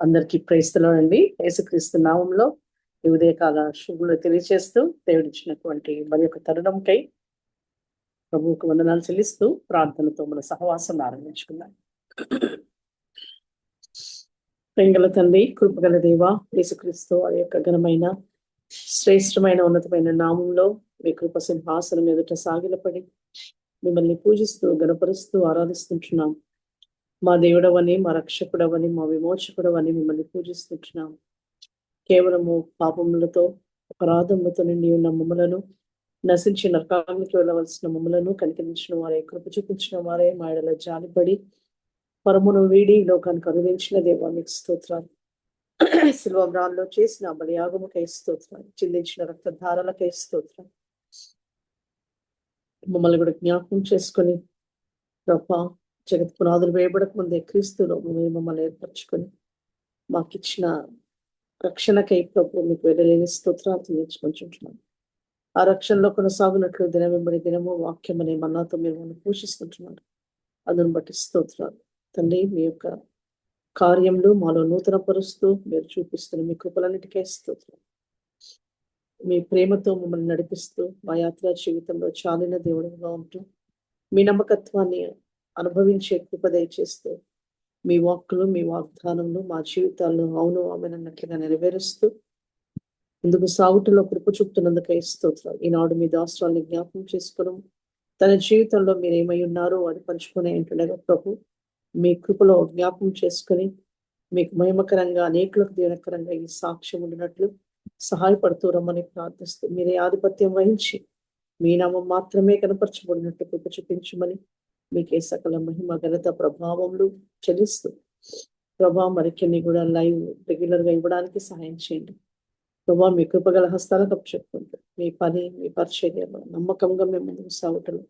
అందరికీ ప్రైస్తలోనండి. యేసుక్రీస్తు నామంలో ఈ ఉదయకాల శుభములు తెలియజేస్తూ దేవుడిచ్చినటువంటి మరి యొక్క తరుణంకై ప్రభువుకు వందనాలు చెల్లిస్తూ ప్రార్థనతో మన సహవాసం ఆరంభించుకున్నాం. ప్రేమగల తండ్రి, కృపగల దేవ, యేసుక్రీస్తు ఆ యొక్క ఘనమైన శ్రేష్టమైన ఉన్నతమైన నామంలో మీ కృప సింహాసనం ఎదుట సాగిలపడి మిమ్మల్ని పూజిస్తూ గణపరుస్తూ ఆరాధిస్తుంటున్నాం. మా దేవుడవని, మా రక్షకుడవని, మా విమోచకుడవని మిమ్మల్ని పూజిస్తుంటున్నాం. కేవలము పాపములతో అపరాధములతో నిండి ఉన్న మమ్మలను, నశించి నరకానికి వెళ్ళవలసిన మమ్మలను కనికరించిన వారే, కృప చూపించిన వారే, మా ఎడల జాలిపడి పరమును వీడి లోకానికి అనుదించిన దేవా మీకు స్తోత్రాలు. శిలువ మ్రాన్లో చేసిన బలియాగముకై స్తోత్రాలు, చిందించిన రక్తధారాలకై స్తోత్రాలు. మమ్మల్ని కూడా జ్ఞాపకం చేసుకొని ప్రభా, జగత్ పునాదులు వేయబడక ముందే క్రీస్తులో మమ్మల్ని ఏర్పరచుకొని మాకిచ్చిన రక్షణకై ప్రభు మీకు వెళ్ళలేని స్తోత్రాలు తెలియచుకుంటున్నాం. ఆ రక్షణలో కొనసాగునట్లు దినం వెంబడి దినము వాక్యం అనే మన్నాతో మీరు మనం పోషిస్తుంటున్నారు. అందును బట్టి స్తోత్రాలు తండ్రి. మీ యొక్క కార్యములు మాలో నూతన పరుస్తూ మీరు చూపిస్తున్న మీ కృపలన్నిటికై స్తోత్రాలు. మీ ప్రేమతో మమ్మల్ని నడిపిస్తూ మా యాత్రా జీవితంలో చాలిన దేవుడుగా ఉంటూ మీ నమ్మకత్వాన్ని అనుభవించే కృప దయచేస్తూ మీ వాక్కులు, మీ వాగ్దానములు మా జీవితాల్లో అవును ఆమెనన్నట్లుగా నెరవేరుస్తూ ముందుకు సాగుటలో కృప చూపుతున్నందుకై స్తోత్రాలు. ఈనాడు మీ దాసురాల్ని జ్ఞాపకం చేసుకోవడం, తన జీవితంలో మీరు ఏమై ఉన్నారో అది పంచుకునే ఉంటుండగా ప్రభు మీ కృపలో జ్ఞాపకం చేసుకొని మీకు మహిమకరంగా అనేకులకు దీవెనకరంగా ఈ సాక్ష్యం ఉండినట్లు సహాయపడుతూ రమ్మని ప్రార్థిస్తూ మీరే ఆధిపత్యం వహించి మీ నామం మాత్రమే కనపరచబడినట్టు కృప చూపించమని మీకే సకల మహిమ ఘనత ప్రభావములు చెల్లిస్తూ ప్రభా మరిన్ని కూడా లైవ్ రెగ్యులర్ గా ఇవ్వడానికి సహాయం చేయండి ప్రభా. మీ కృపగల హస్తాలకు అప్పచెప్పుకుంటూ మీ పని, మీ పరిచర్యలో నమ్మకంగా మేము ముందుకు సాగుటలు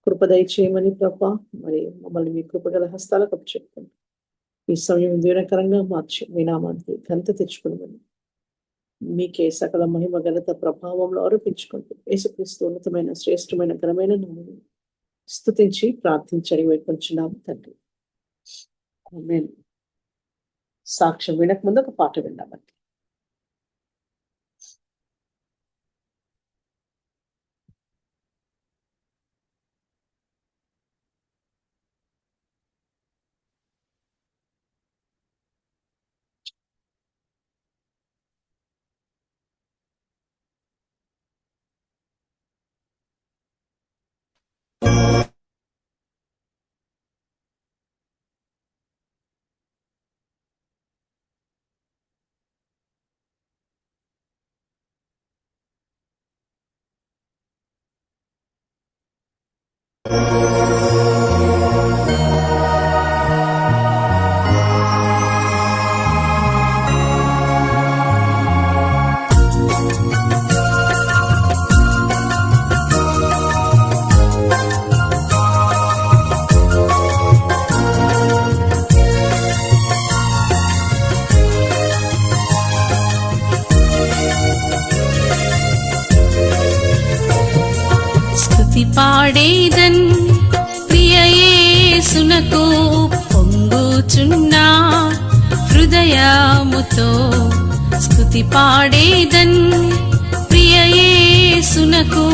కృప దయచేయమని ప్రభా, మరి మమ్మల్ని మీ కృపగల హస్తాలకు అప్పచెప్పుకుంటూ ఈ సమయం దీవెనకరంగా మార్చి మీ నామానికి ఘనత తెచ్చుకుని మీకే సకల మహిమ ఘనత ప్రభావంలో ఆరోపించుకుంటూ యేసుక్రీస్తు ఉన్నతమైన శ్రేష్టమైన ఘనమైన నామములో స్తుతించి ప్రార్థించని వైపుంచున్నాము తండ్రి. ఆమేన్. సాక్ష్యం వినక ముందు ఒక పాట విందామండి. పాడేదన్ ప్రియ యేసునకు పొంగుచున్నా హృదయముతో స్తుతి పాడేదన్ ప్రియ యేసునకు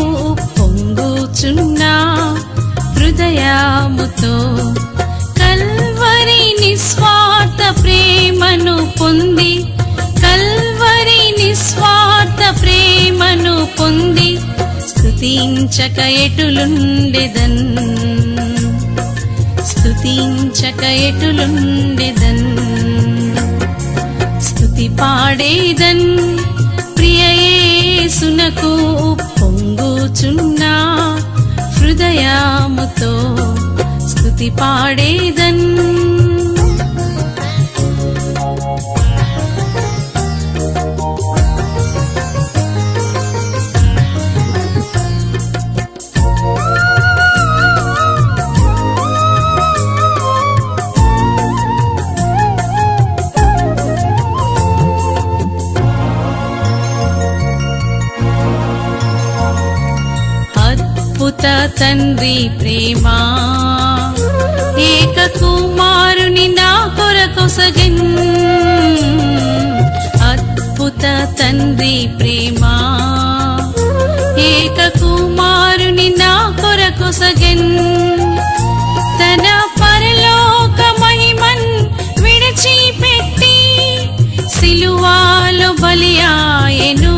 పొంగుచున్నా హృదయముతో కల్వరి నిస్వార్థ ప్రేమను పొంది, కల్వరి నిస్వార్థ ప్రేమను పొంది స్తుతించక ఎటులుండెదన్, స్తుతించక ఎటులుండెదన్. స్తుతి పాడేదన్ ప్రియ యేసునకు పొంగుచున్నా హృదయముతో స్తుతి పాడేదన్. తండ్రి ప్రేమ ఏక కుమారుని నా కొరకొసగన్, తండ్రి ప్రేమ ఏక కుమారుని నా కొరకు సగెన్ తన పరలోక మహిమన్ విడిచిపెట్టి సిలువాలో బలియాయెను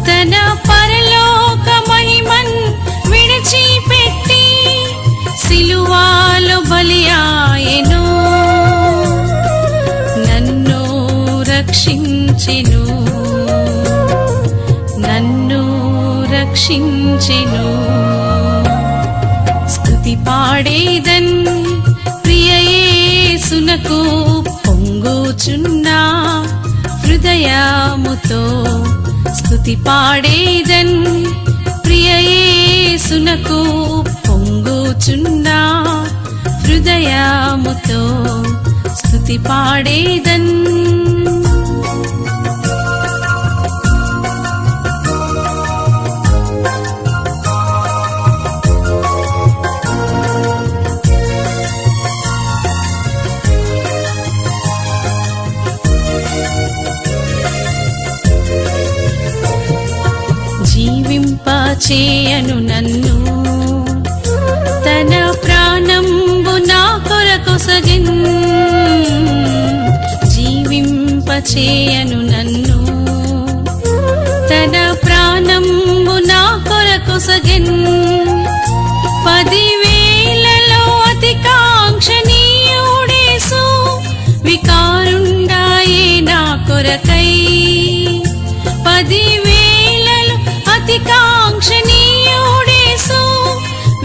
తన పరలోక మహిమన్ విడిచిపెట్టి సిలువాలో బలియాయెను నన్ను రక్షించెను నన్ను రక్షించెను స్తుతి పాడేదన్ ప్రియ యేసునకు పొంగుచున్నా హృదయముతో స్తుతి పాడేదన్ ప్రియ యేసునకు పొంగుచున్నా హృదయముతో స్తుతి పాడేదన్ జీవింపచేయను నన్ను తన ప్రాణంబు నా కొరకు సగెన్ జీవింపచేయను నన్ను తన ప్రాణంబు నా కొరకు సగెన్ 10,000లలో అతి కాంక్షణీయుడేసు వికారుండాయే నా కొరకై 10,000లలో అతి కాంక్షణీయుడేసు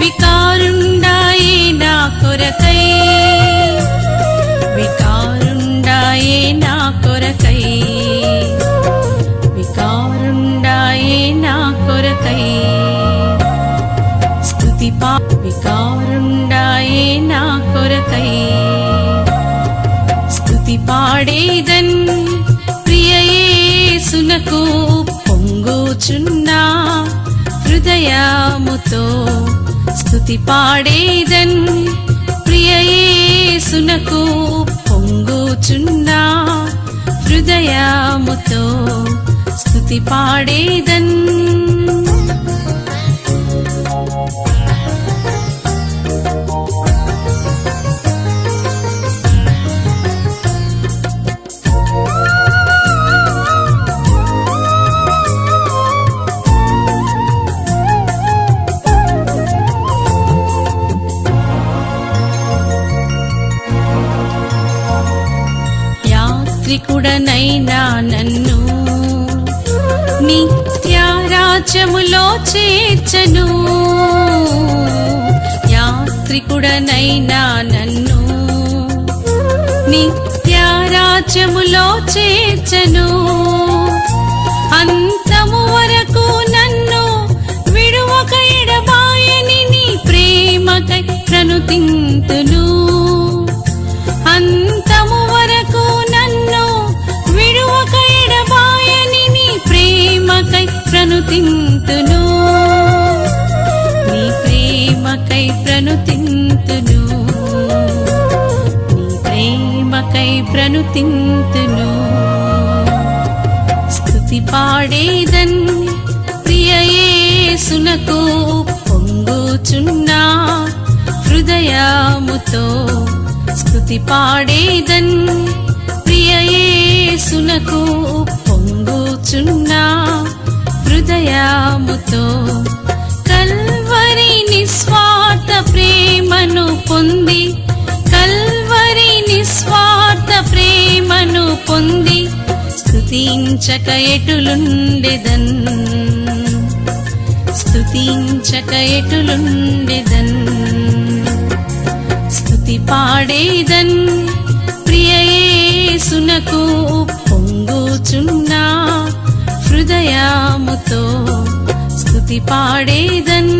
వికారుండాయే నా కొరకై వికారుండాయే నా కొరకై వికారుండాయే నా కొరకై వికారుండాయే నా కొరకై స్తుతి పాడేదన్ ప్రియ యేసునకు పొంగుచున్నా హృదయముతో స్తుతి పాడేదన్ ప్రియ యేసునకు పొంగుచున్నా హృదయముతో స్తుతి పాడేదన్ యాత్రికుడనైనా నన్ను నిత్య రాజ్యములో చేర్చను యాత్రికుడనైనా నన్ను నిత్య రాజ్యములో చేర్చను అంతము వరకు నన్ను విడువక ఎడబాయని నీ ప్రేమకై ప్రణుతింతును అంతము వరకు నన్ను విడువక ఎడబాయని నీ ప్రేమకై ప్రణుతింతును నీ ప్రేమకై ప్రణుతింతును నీ ప్రేమకై ప్రణుతింతును స్తుతి పాడేదన్ ప్రియ యేసునకు పొంగుచున్నా హృదయముతో స్తుతి పాడేదన్ ప్రియ యేసునకు పొంగుచున్నా హృదయముతో కల్వరి నిస్వార్థ ప్రేమను పొంది కల్వరి నిస్వార్థ ప్రేమను పొంది స్తుతించక ఎటులుండెదన్ స్తుతించక ఎటులుండెదన్ స్తుతి పాడేదన్ ప్రియ యేసునకు పొంగుచున్నా హృదయముతో స్తుతి పాడేదన్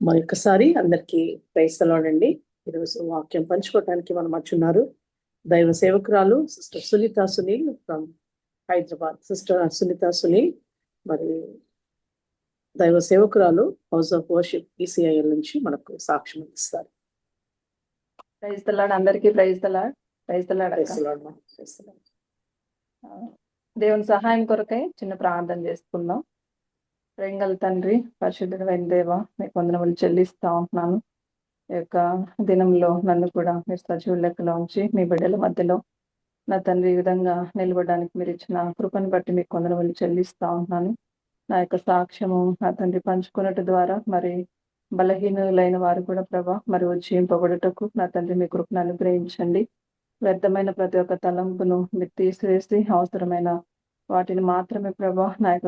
మరొకసారి అందరికీ ప్రైజ్ ది లార్డ్ అండి. ఈరోజు వాక్యం పంచుకోవటానికి మనం వచ్చున్నారు దైవ సేవకురాలు sister Sunitha Sunil from Hyderabad. Sister Sunitha Sunil మరి దైవ సేవకురాలు హౌస్ ఆఫ్ వర్షిప్ ECIL నుంచి మనకు సాక్ష్యం ఇస్తారు. ప్రైజ్ ద లార్డ్, అందరికీ praise the lord. Praise the lord అక్క. Praise the Lord, ma. Praise the Lord. ఆ, దేవుని సహాయం కొరకై చిన్న ప్రార్థన చేసుకుందాం. ప్రేంగల తండ్రి, పరిశుద్ధుడైన దేవ, మీకు వందనములు చెల్లిస్తా ఉంటున్నాను. ఈ యొక్క దినంలో నన్ను కూడా మీరు సజీవుల లెక్కలో ఉంచి మీ బిడ్డల మధ్యలో నా తండ్రి ఈ విధంగా నిలబడడానికి మీరు ఇచ్చిన కృపను బట్టి మీకు వందనములు చెల్లిస్తా ఉంటున్నాను. నా యొక్క సాక్ష్యము నా తండ్రి పంచుకున్నట్టు ద్వారా మరి బలహీనులైన వారు కూడా ప్రభా మరి ఉజ్జీంపబడుటకు నా తండ్రి మీ కృపను అనుగ్రహించండి. వ్యర్థమైన ప్రతి ఒక్క తలంపును మీరు తీసివేసి అవసరమైన వాటిని మాత్రమే ప్రభా నా యొక్క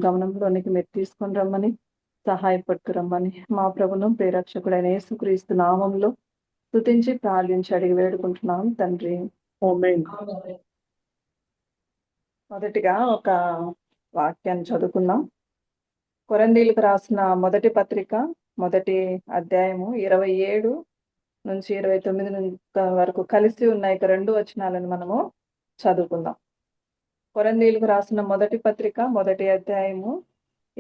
గమనంలోనికి మీరు తీసుకొని రమ్మని సహాయపడుతురమ్మని మా ప్రభును ప్రేరక్షకుడైన యేసుక్రీస్తు నామంలో స్తుతించి ప్రార్థించి అడిగి వేడుకుంటున్నాం తండ్రి. Amen. మొదటిగా ఒక వాక్యాన్ని చదువుకుందాం. కొరింథీయులకు రాసిన మొదటి పత్రిక మొదటి అధ్యాయము 27 నుంచి 29 వరకు కలిసి ఉన్న ఇక 2 వచనాలను మనము చదువుకుందాం. కొరింథీయులకు రాసిన మొదటి పత్రిక మొదటి అధ్యాయము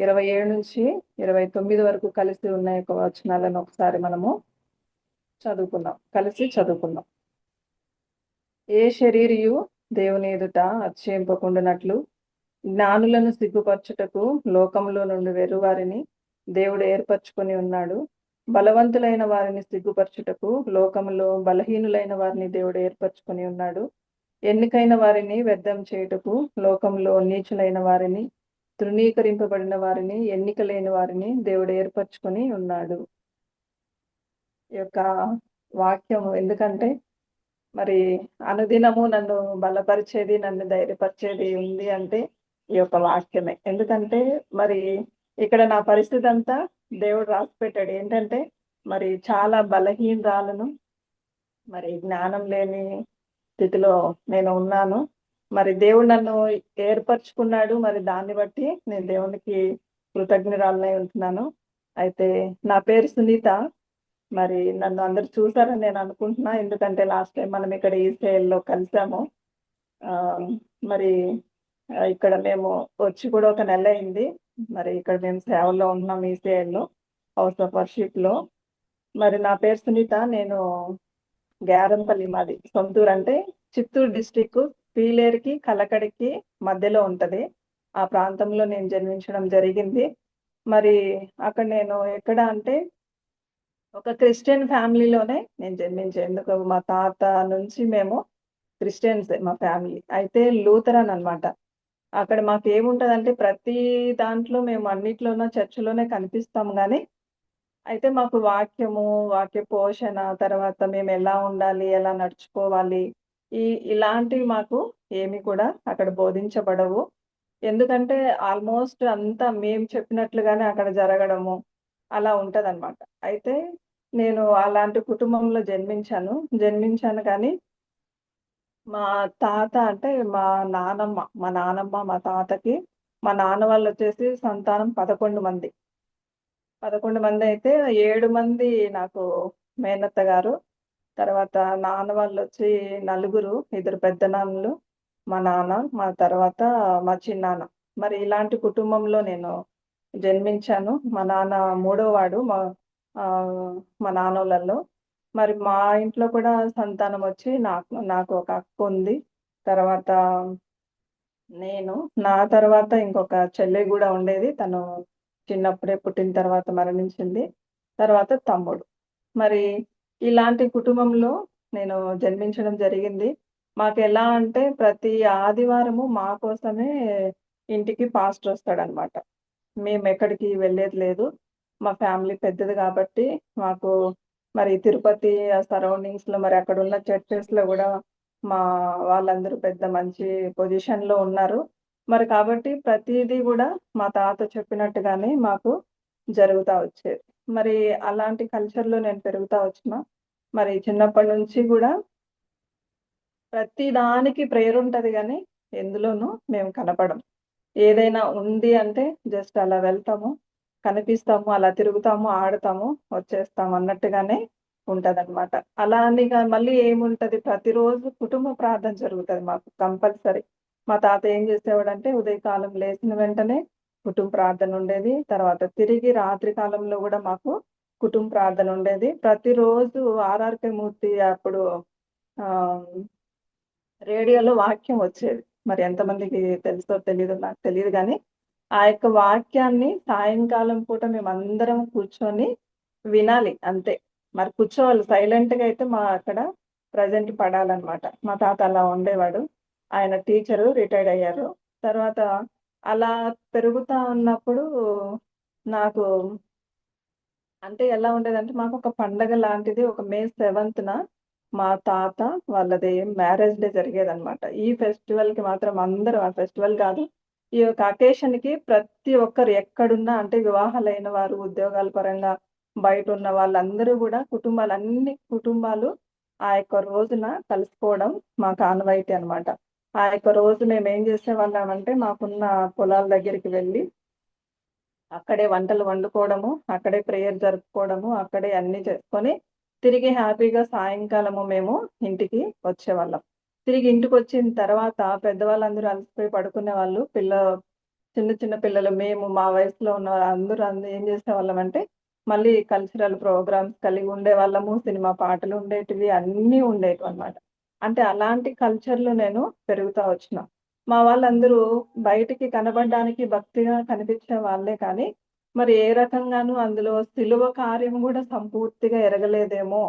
27 నుంచి 29 వరకు కలిసి ఉన్న ఇక వచనాలను ఒకసారి మనము కలిసి చదువుకుందాం. ఏ శరీరియు దేవుని ఎదుట అతిశయింపకుండునట్లు జ్ఞానులను సిగ్గుపరచుటకు లోకంలో నుండి వెరువారిని దేవుడు ఏర్పరచుకొని ఉన్నాడు. బలవంతులైన వారిని సిగ్గుపరచుటకు లోకములో బలహీనులైన వారిని దేవుడు ఏర్పరచుకొని ఉన్నాడు. ఎన్నికైన వారిని వ్యర్థం చేయుటకు లోకంలో నీచులైన వారిని, తృణీకరింపబడిన వారిని, ఎన్నిక లేని వారిని దేవుడు ఏర్పరచుకొని ఉన్నాడు. ఈ యొక్క వాక్యం ఎందుకంటే మరి అనుదినము నన్ను బలపరిచేది, నన్ను ధైర్యపరిచేది ఉంది అంటే ఈ యొక్క వాక్యమే. ఎందుకంటే మరి ఇక్కడ నా పరిస్థితి అంతా దేవుడు రాసి పెట్టాడు. ఏంటంటే మరి చాలా బలహీనరాలను, మరి జ్ఞానం లేని స్థితిలో నేను ఉన్నాను. మరి దేవుడు నన్ను ఏర్పరచుకున్నాడు. మరి దాన్ని బట్టి నేను దేవునికి కృతజ్ఞురాలనై ఉంటున్నాను. అయితే నా పేరు సునీత. మరి నన్ను అందరు చూసారని నేను అనుకుంటున్నా. ఎందుకంటే లాస్ట్ టైం మనం ఇక్కడ ఈసీఐలో కలిసాము. మరి ఇక్కడ మేము వచ్చి కూడా ఒక నెల అయింది. మరి ఇక్కడ మేము సేవల్లో ఉంటున్నాం ఈసీఐలో, హౌస్ ఆఫ్ వర్షిప్ లో. మరి నా పేరు సునీత. నేను గ్యారంపల్లి, మాది సొంతూరు. అంటే చిత్తూరు డిస్టిక్, పీలేరుకి కలకడికి మధ్యలో ఉంటది. ఆ ప్రాంతంలో నేను జన్మించడం జరిగింది. మరి అక్కడ నేను ఎక్కడ అంటే ఒక క్రిస్టియన్ ఫ్యామిలీలోనే నేను జన్మించాను. ఎందుకు మా తాత నుంచి మేము క్రిస్టియన్స్ మా ఫ్యామిలీ. అయితే లూథరన్ అన్నమాట. అక్కడ మాకు ఏముంటదంటే ప్రతి దాంట్లో మేము అన్నిట్లోనూ చర్చిలోనే కనిపిస్తాం. కానీ అయితే మాకు వాక్య పోషణ, తర్వాత మేము ఎలా ఉండాలి, ఎలా నడుచుకోవాలి, ఇలాంటివి మాకు ఏమి కూడా అక్కడ బోధించబడవు. ఎందుకంటే ఆల్మోస్ట్ అంతా మేము చెప్పినట్లుగానే అక్కడ జరగడము అలా ఉంటదన్నమాట. అయితే నేను అలాంటి కుటుంబంలో జన్మించాను కానీ మా తాత అంటే మా నానమ్మ మా తాతకి, మా నాన్న వాళ్ళు వచ్చేసి సంతానం 11 మంది. 11 మంది అయితే 7 మంది నాకు మేనత్త గారు. తర్వాత నాన్న వాళ్ళు వచ్చి నలుగురు, 2 పెద్ద నాన్నలు, మా నాన్న, మా తర్వాత మా చిన్నాన్న. మరి ఇలాంటి కుటుంబంలో నేను జన్మించాను. మా నాన్న 3వ వాడు మా నాన్నోళ్ళల్లో. మరి మా ఇంట్లో కూడా సంతానం వచ్చి నాకు ఒక అక్క ఉంది. తర్వాత నా తర్వాత ఇంకొక చెల్లి కూడా ఉండేది. తను చిన్నప్పుడే పుట్టిన తర్వాత మరణించింది. తర్వాత తమ్ముడు. మరి ఇలాంటి కుటుంబంలో నేను జన్మించడం జరిగింది. మాకు ఎలా అంటే ప్రతి ఆదివారము మా కోసమే ఇంటికి పాస్టర్ వస్తాడనమాట. మేము ఎక్కడికి వెళ్ళేది లేదు. మా ఫ్యామిలీ పెద్దది కాబట్టి మాకు మరి తిరుపతి సరౌండింగ్స్ లో మరి అక్కడ ఉన్న చర్చెస్ లో కూడా మా వాళ్ళందరూ పెద్ద మంచి పొజిషన్ లో ఉన్నారు. మరి కాబట్టి ప్రతిదీ కూడా మా తాత చెప్పినట్టుగానే మాకు జరుగుతా వచ్చేది. మరి అలాంటి కల్చర్ లో నేను పెరుగుతా వచ్చిన. మరి చిన్నప్పటి నుంచి కూడా ప్రతి దానికి ప్రేయర్ ఉంటది కానీ ఎందులోనూ మేము కనపడం. ఏదైనా ఉంది అంటే జస్ట్ అలా వెళ్తాము, కనిపిస్తాము, అలా తిరుగుతాము, ఆడతాము, వచ్చేస్తాము అన్నట్టుగానే ఉంటదన్నమాట. అలా అని మళ్ళీ ఏముంటది, ప్రతిరోజు కుటుంబ ప్రార్థన జరుగుతుంది మాకు కంపల్సరీ. మా తాత ఏం చేసేవాడంటే ఉదయకాలం లేచిన వెంటనే కుటుంబ ప్రార్థన ఉండేది. తర్వాత తిరిగి రాత్రి కాలంలో కూడా మాకు కుటుంబ ప్రార్థన ఉండేది. ప్రతిరోజు ఆర్ఆర్‌కే మూర్తి అప్పుడు రేడియోలో వాక్యం వచ్చేది. మరి ఎంతమందికి తెలుసో తెలీదో నాకు తెలీదు గానీ, ఆ యొక్క వాక్యాన్ని సాయంకాలం పూట మేమందరం కూర్చొని వినాలి అంతే. మరి కూర్చోవాలి సైలెంట్‌గా అయితే అక్కడ ప్రెజెంట్ పడాలనమాట. మా తాత అలా ఉండేవాడు. ఆయన టీచరు రిటైర్డ్ అయ్యారు. తర్వాత అలా పెరుగుతా ఉన్నప్పుడు నాకు అంటే ఎలా ఉండేదంటే మాకొక పండగ లాంటిది ఒక మే 7న మా తాత వాళ్ళది మ్యారేజ్ డే జరిగేదనమాట. ఈ ఫెస్టివల్‌కి మాత్రం అందరూ ఆ ఫెస్టివల్ కాదు. ఈ యొక్క అకేషన్‌కి ప్రతి ఒక్కరు ఎక్కడున్నా అంటే వివాహాలైన వారు, ఉద్యోగాల పరంగా బయటున్న వాళ్ళందరూ గూడా అన్ని కుటుంబాలు ఆ యొక్క రోజున కలుసుకోవడం మాకు ఆనవాయితీ అనమాట. ఆ యొక్క రోజు మేమేం చేసేవాళ్ళమంటే మాకున్న పొలాల దగ్గరికి వెళ్లి అక్కడే వంటలు వండుకోవడము, అక్కడే ప్రేయర్ జరుపుకోవడము, అక్కడే అన్నీ చేసుకొని, తిరిగి హ్యాపీగా సాయంకాలము మేము ఇంటికి వచ్చేవాళ్ళం. తిరిగి ఇంటికొచ్చిన తర్వాత పెద్దవాళ్ళందరూ అలసిపోయి పడుకునేవాళ్ళు. చిన్న చిన్న పిల్లలు మేము మా వయసులో ఉన్న అందరూ ఏం చేసేవాళ్ళమంటే, మళ్ళీ కల్చరల్ ప్రోగ్రామ్స్ కలిగి ఉండేవాళ్ళము. సినిమా పాటలు ఉండేటివి, అన్నీ ఉండేటివన్నమాట. అంటే అలాంటి కల్చర్‌లో నేను పెరుగుతా వచ్చిన. మా వాళ్ళందరూ బయటికి కనబడడానికి భక్తిగా కనిపించే వాళ్ళే కానీ, మరి ఏ రకంగానూ అందులో శిలువ కార్యం గూడా సంపూర్తిగా ఎరగలేదేమో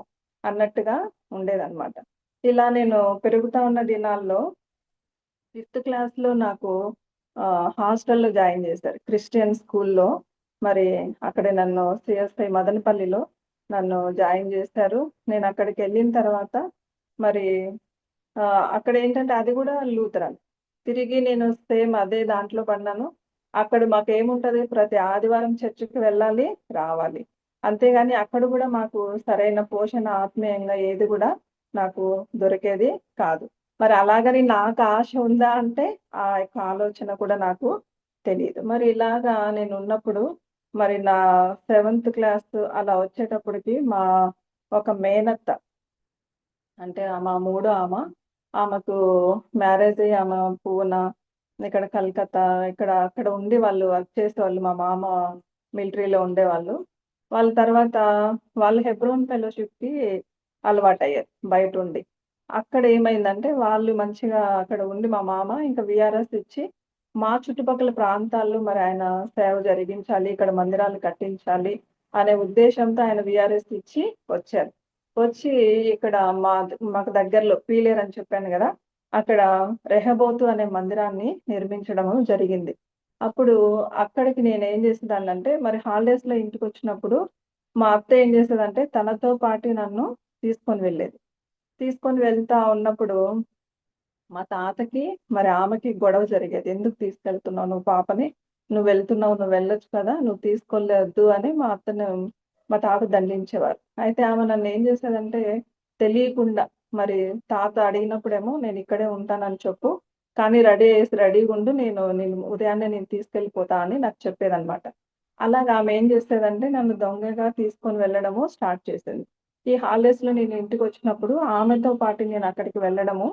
అన్నట్టుగా ఉండేదనమాట. ఇలా నేను పెరుగుతా ఉన్న దినాల్లో ఫిఫ్త్ క్లాస్‌లో నాకు హాస్టల్‌లో జాయిన్ చేశారు. క్రిస్టియన్ స్కూల్‌లో. మరి అక్కడే నన్ను సీఎస్ఐ మదనపల్లిలో నన్ను జాయిన్ చేశారు. నేనక్కడికెళ్ళిన తర్వాత మరి అక్కడేంటంటే అది గూడా లూథరన్. తిరిగి నేను సేమ్ అదే దాంట్లో పడినాను. అక్కడ మాకేముంటది ప్రతి ఆదివారం చర్చికి వెళ్ళాలి, రావాలి. అంతేగాని అక్కడ గూడా మాకు సరైన పోషణ ఆత్మీయంగా ఏది గూడా నాకు దొరికేది కాదు. మరి అలాగని నాకు ఆశ ఉందా అంటే, ఆ యొక్క ఆలోచన కూడా నాకు తెలీదు. మరి ఇలాగా నేనున్నప్పుడు మరి నా సెవెంత్ క్లాస్ అలా వచ్చేటప్పటికి ఒక మేనత్త అంటే మా మూడో ఆమెకు మ్యారేజ్ అయ్యి ఆమె పూనా ఇక్కడ కలకత్తా అక్కడ ఉండి వాళ్ళు వర్క్ చేసేవాళ్ళు. మా మామ మిలిటరీలో ఉండేవాళ్ళు. వాళ్ళ తర్వాత వాళ్ళు హెబ్రోన్ ఫెలోషిప్‌కి అలవాటయ్యారు బయటుండి. అక్కడ ఏమైందంటే వాళ్ళు మంచిగా అక్కడ ఉండి మా మామ ఇంకా వీఆర్ఎస్ ఇచ్చి మా చుట్టుపక్కల ప్రాంతాల్లో మరి ఆయన సేవ జరిగించాలి, ఇక్కడ మందిరాలు కట్టించాలి అనే ఉద్దేశంతో ఆయన వీఆర్ఎస్ ఇచ్చి వచ్చారు. వచ్చి ఇక్కడ మాకు దగ్గరలో పీలేరు అని చెప్పాను గదా! అక్కడ రెహోబోతు అనే మందిరాన్ని నిర్మించడము జరిగింది. అప్పుడు అక్కడికి నేనేం చేసేదాన్నంటే మరి హాలిడేస్‌లో ఇంటికొచ్చినప్పుడు మా అత్త ఏం చేసేదంటే తనతో పాటు నన్ను తీసుకొని వెళ్ళేది. తీసుకొని వెళ్తా ఉన్నప్పుడు మా తాతకి, మరి ఆమెకి గొడవ జరిగేది. "ఎందుకు తీసుకెళ్తున్నావు నువ్వు పాపని? నువ్వు వెళ్తున్నావు, నువ్వు వెళ్ళొచ్చు కదా! నువ్వు తీసుకెళ్ళొద్దు" అని మా తాత దండించేవారు. అయితే ఆమె నన్నేం చేసేదంటే, తెలియకుండా మరి తాత అడిగినప్పుడేమో "నేనిక్కడే ఉంటానని చెప్పు. కానీ రెడీ అయ్యేసి రెడీగుండు. నేను ఉదయాన్నే తీసుకెళ్ళిపోతా" అని నాకు చెప్పేదనమాట. అలాగా ఆమె ఏం చేసేదంటే, నన్ను దొంగగా తీసుకొని వెళ్ళడము స్టార్ట్ చేసింది. ఈ హాలిడేస్‌లో నేను ఇంటికొచ్చినప్పుడు ఆమెతో పాటు నేను అక్కడికి వెళ్ళడము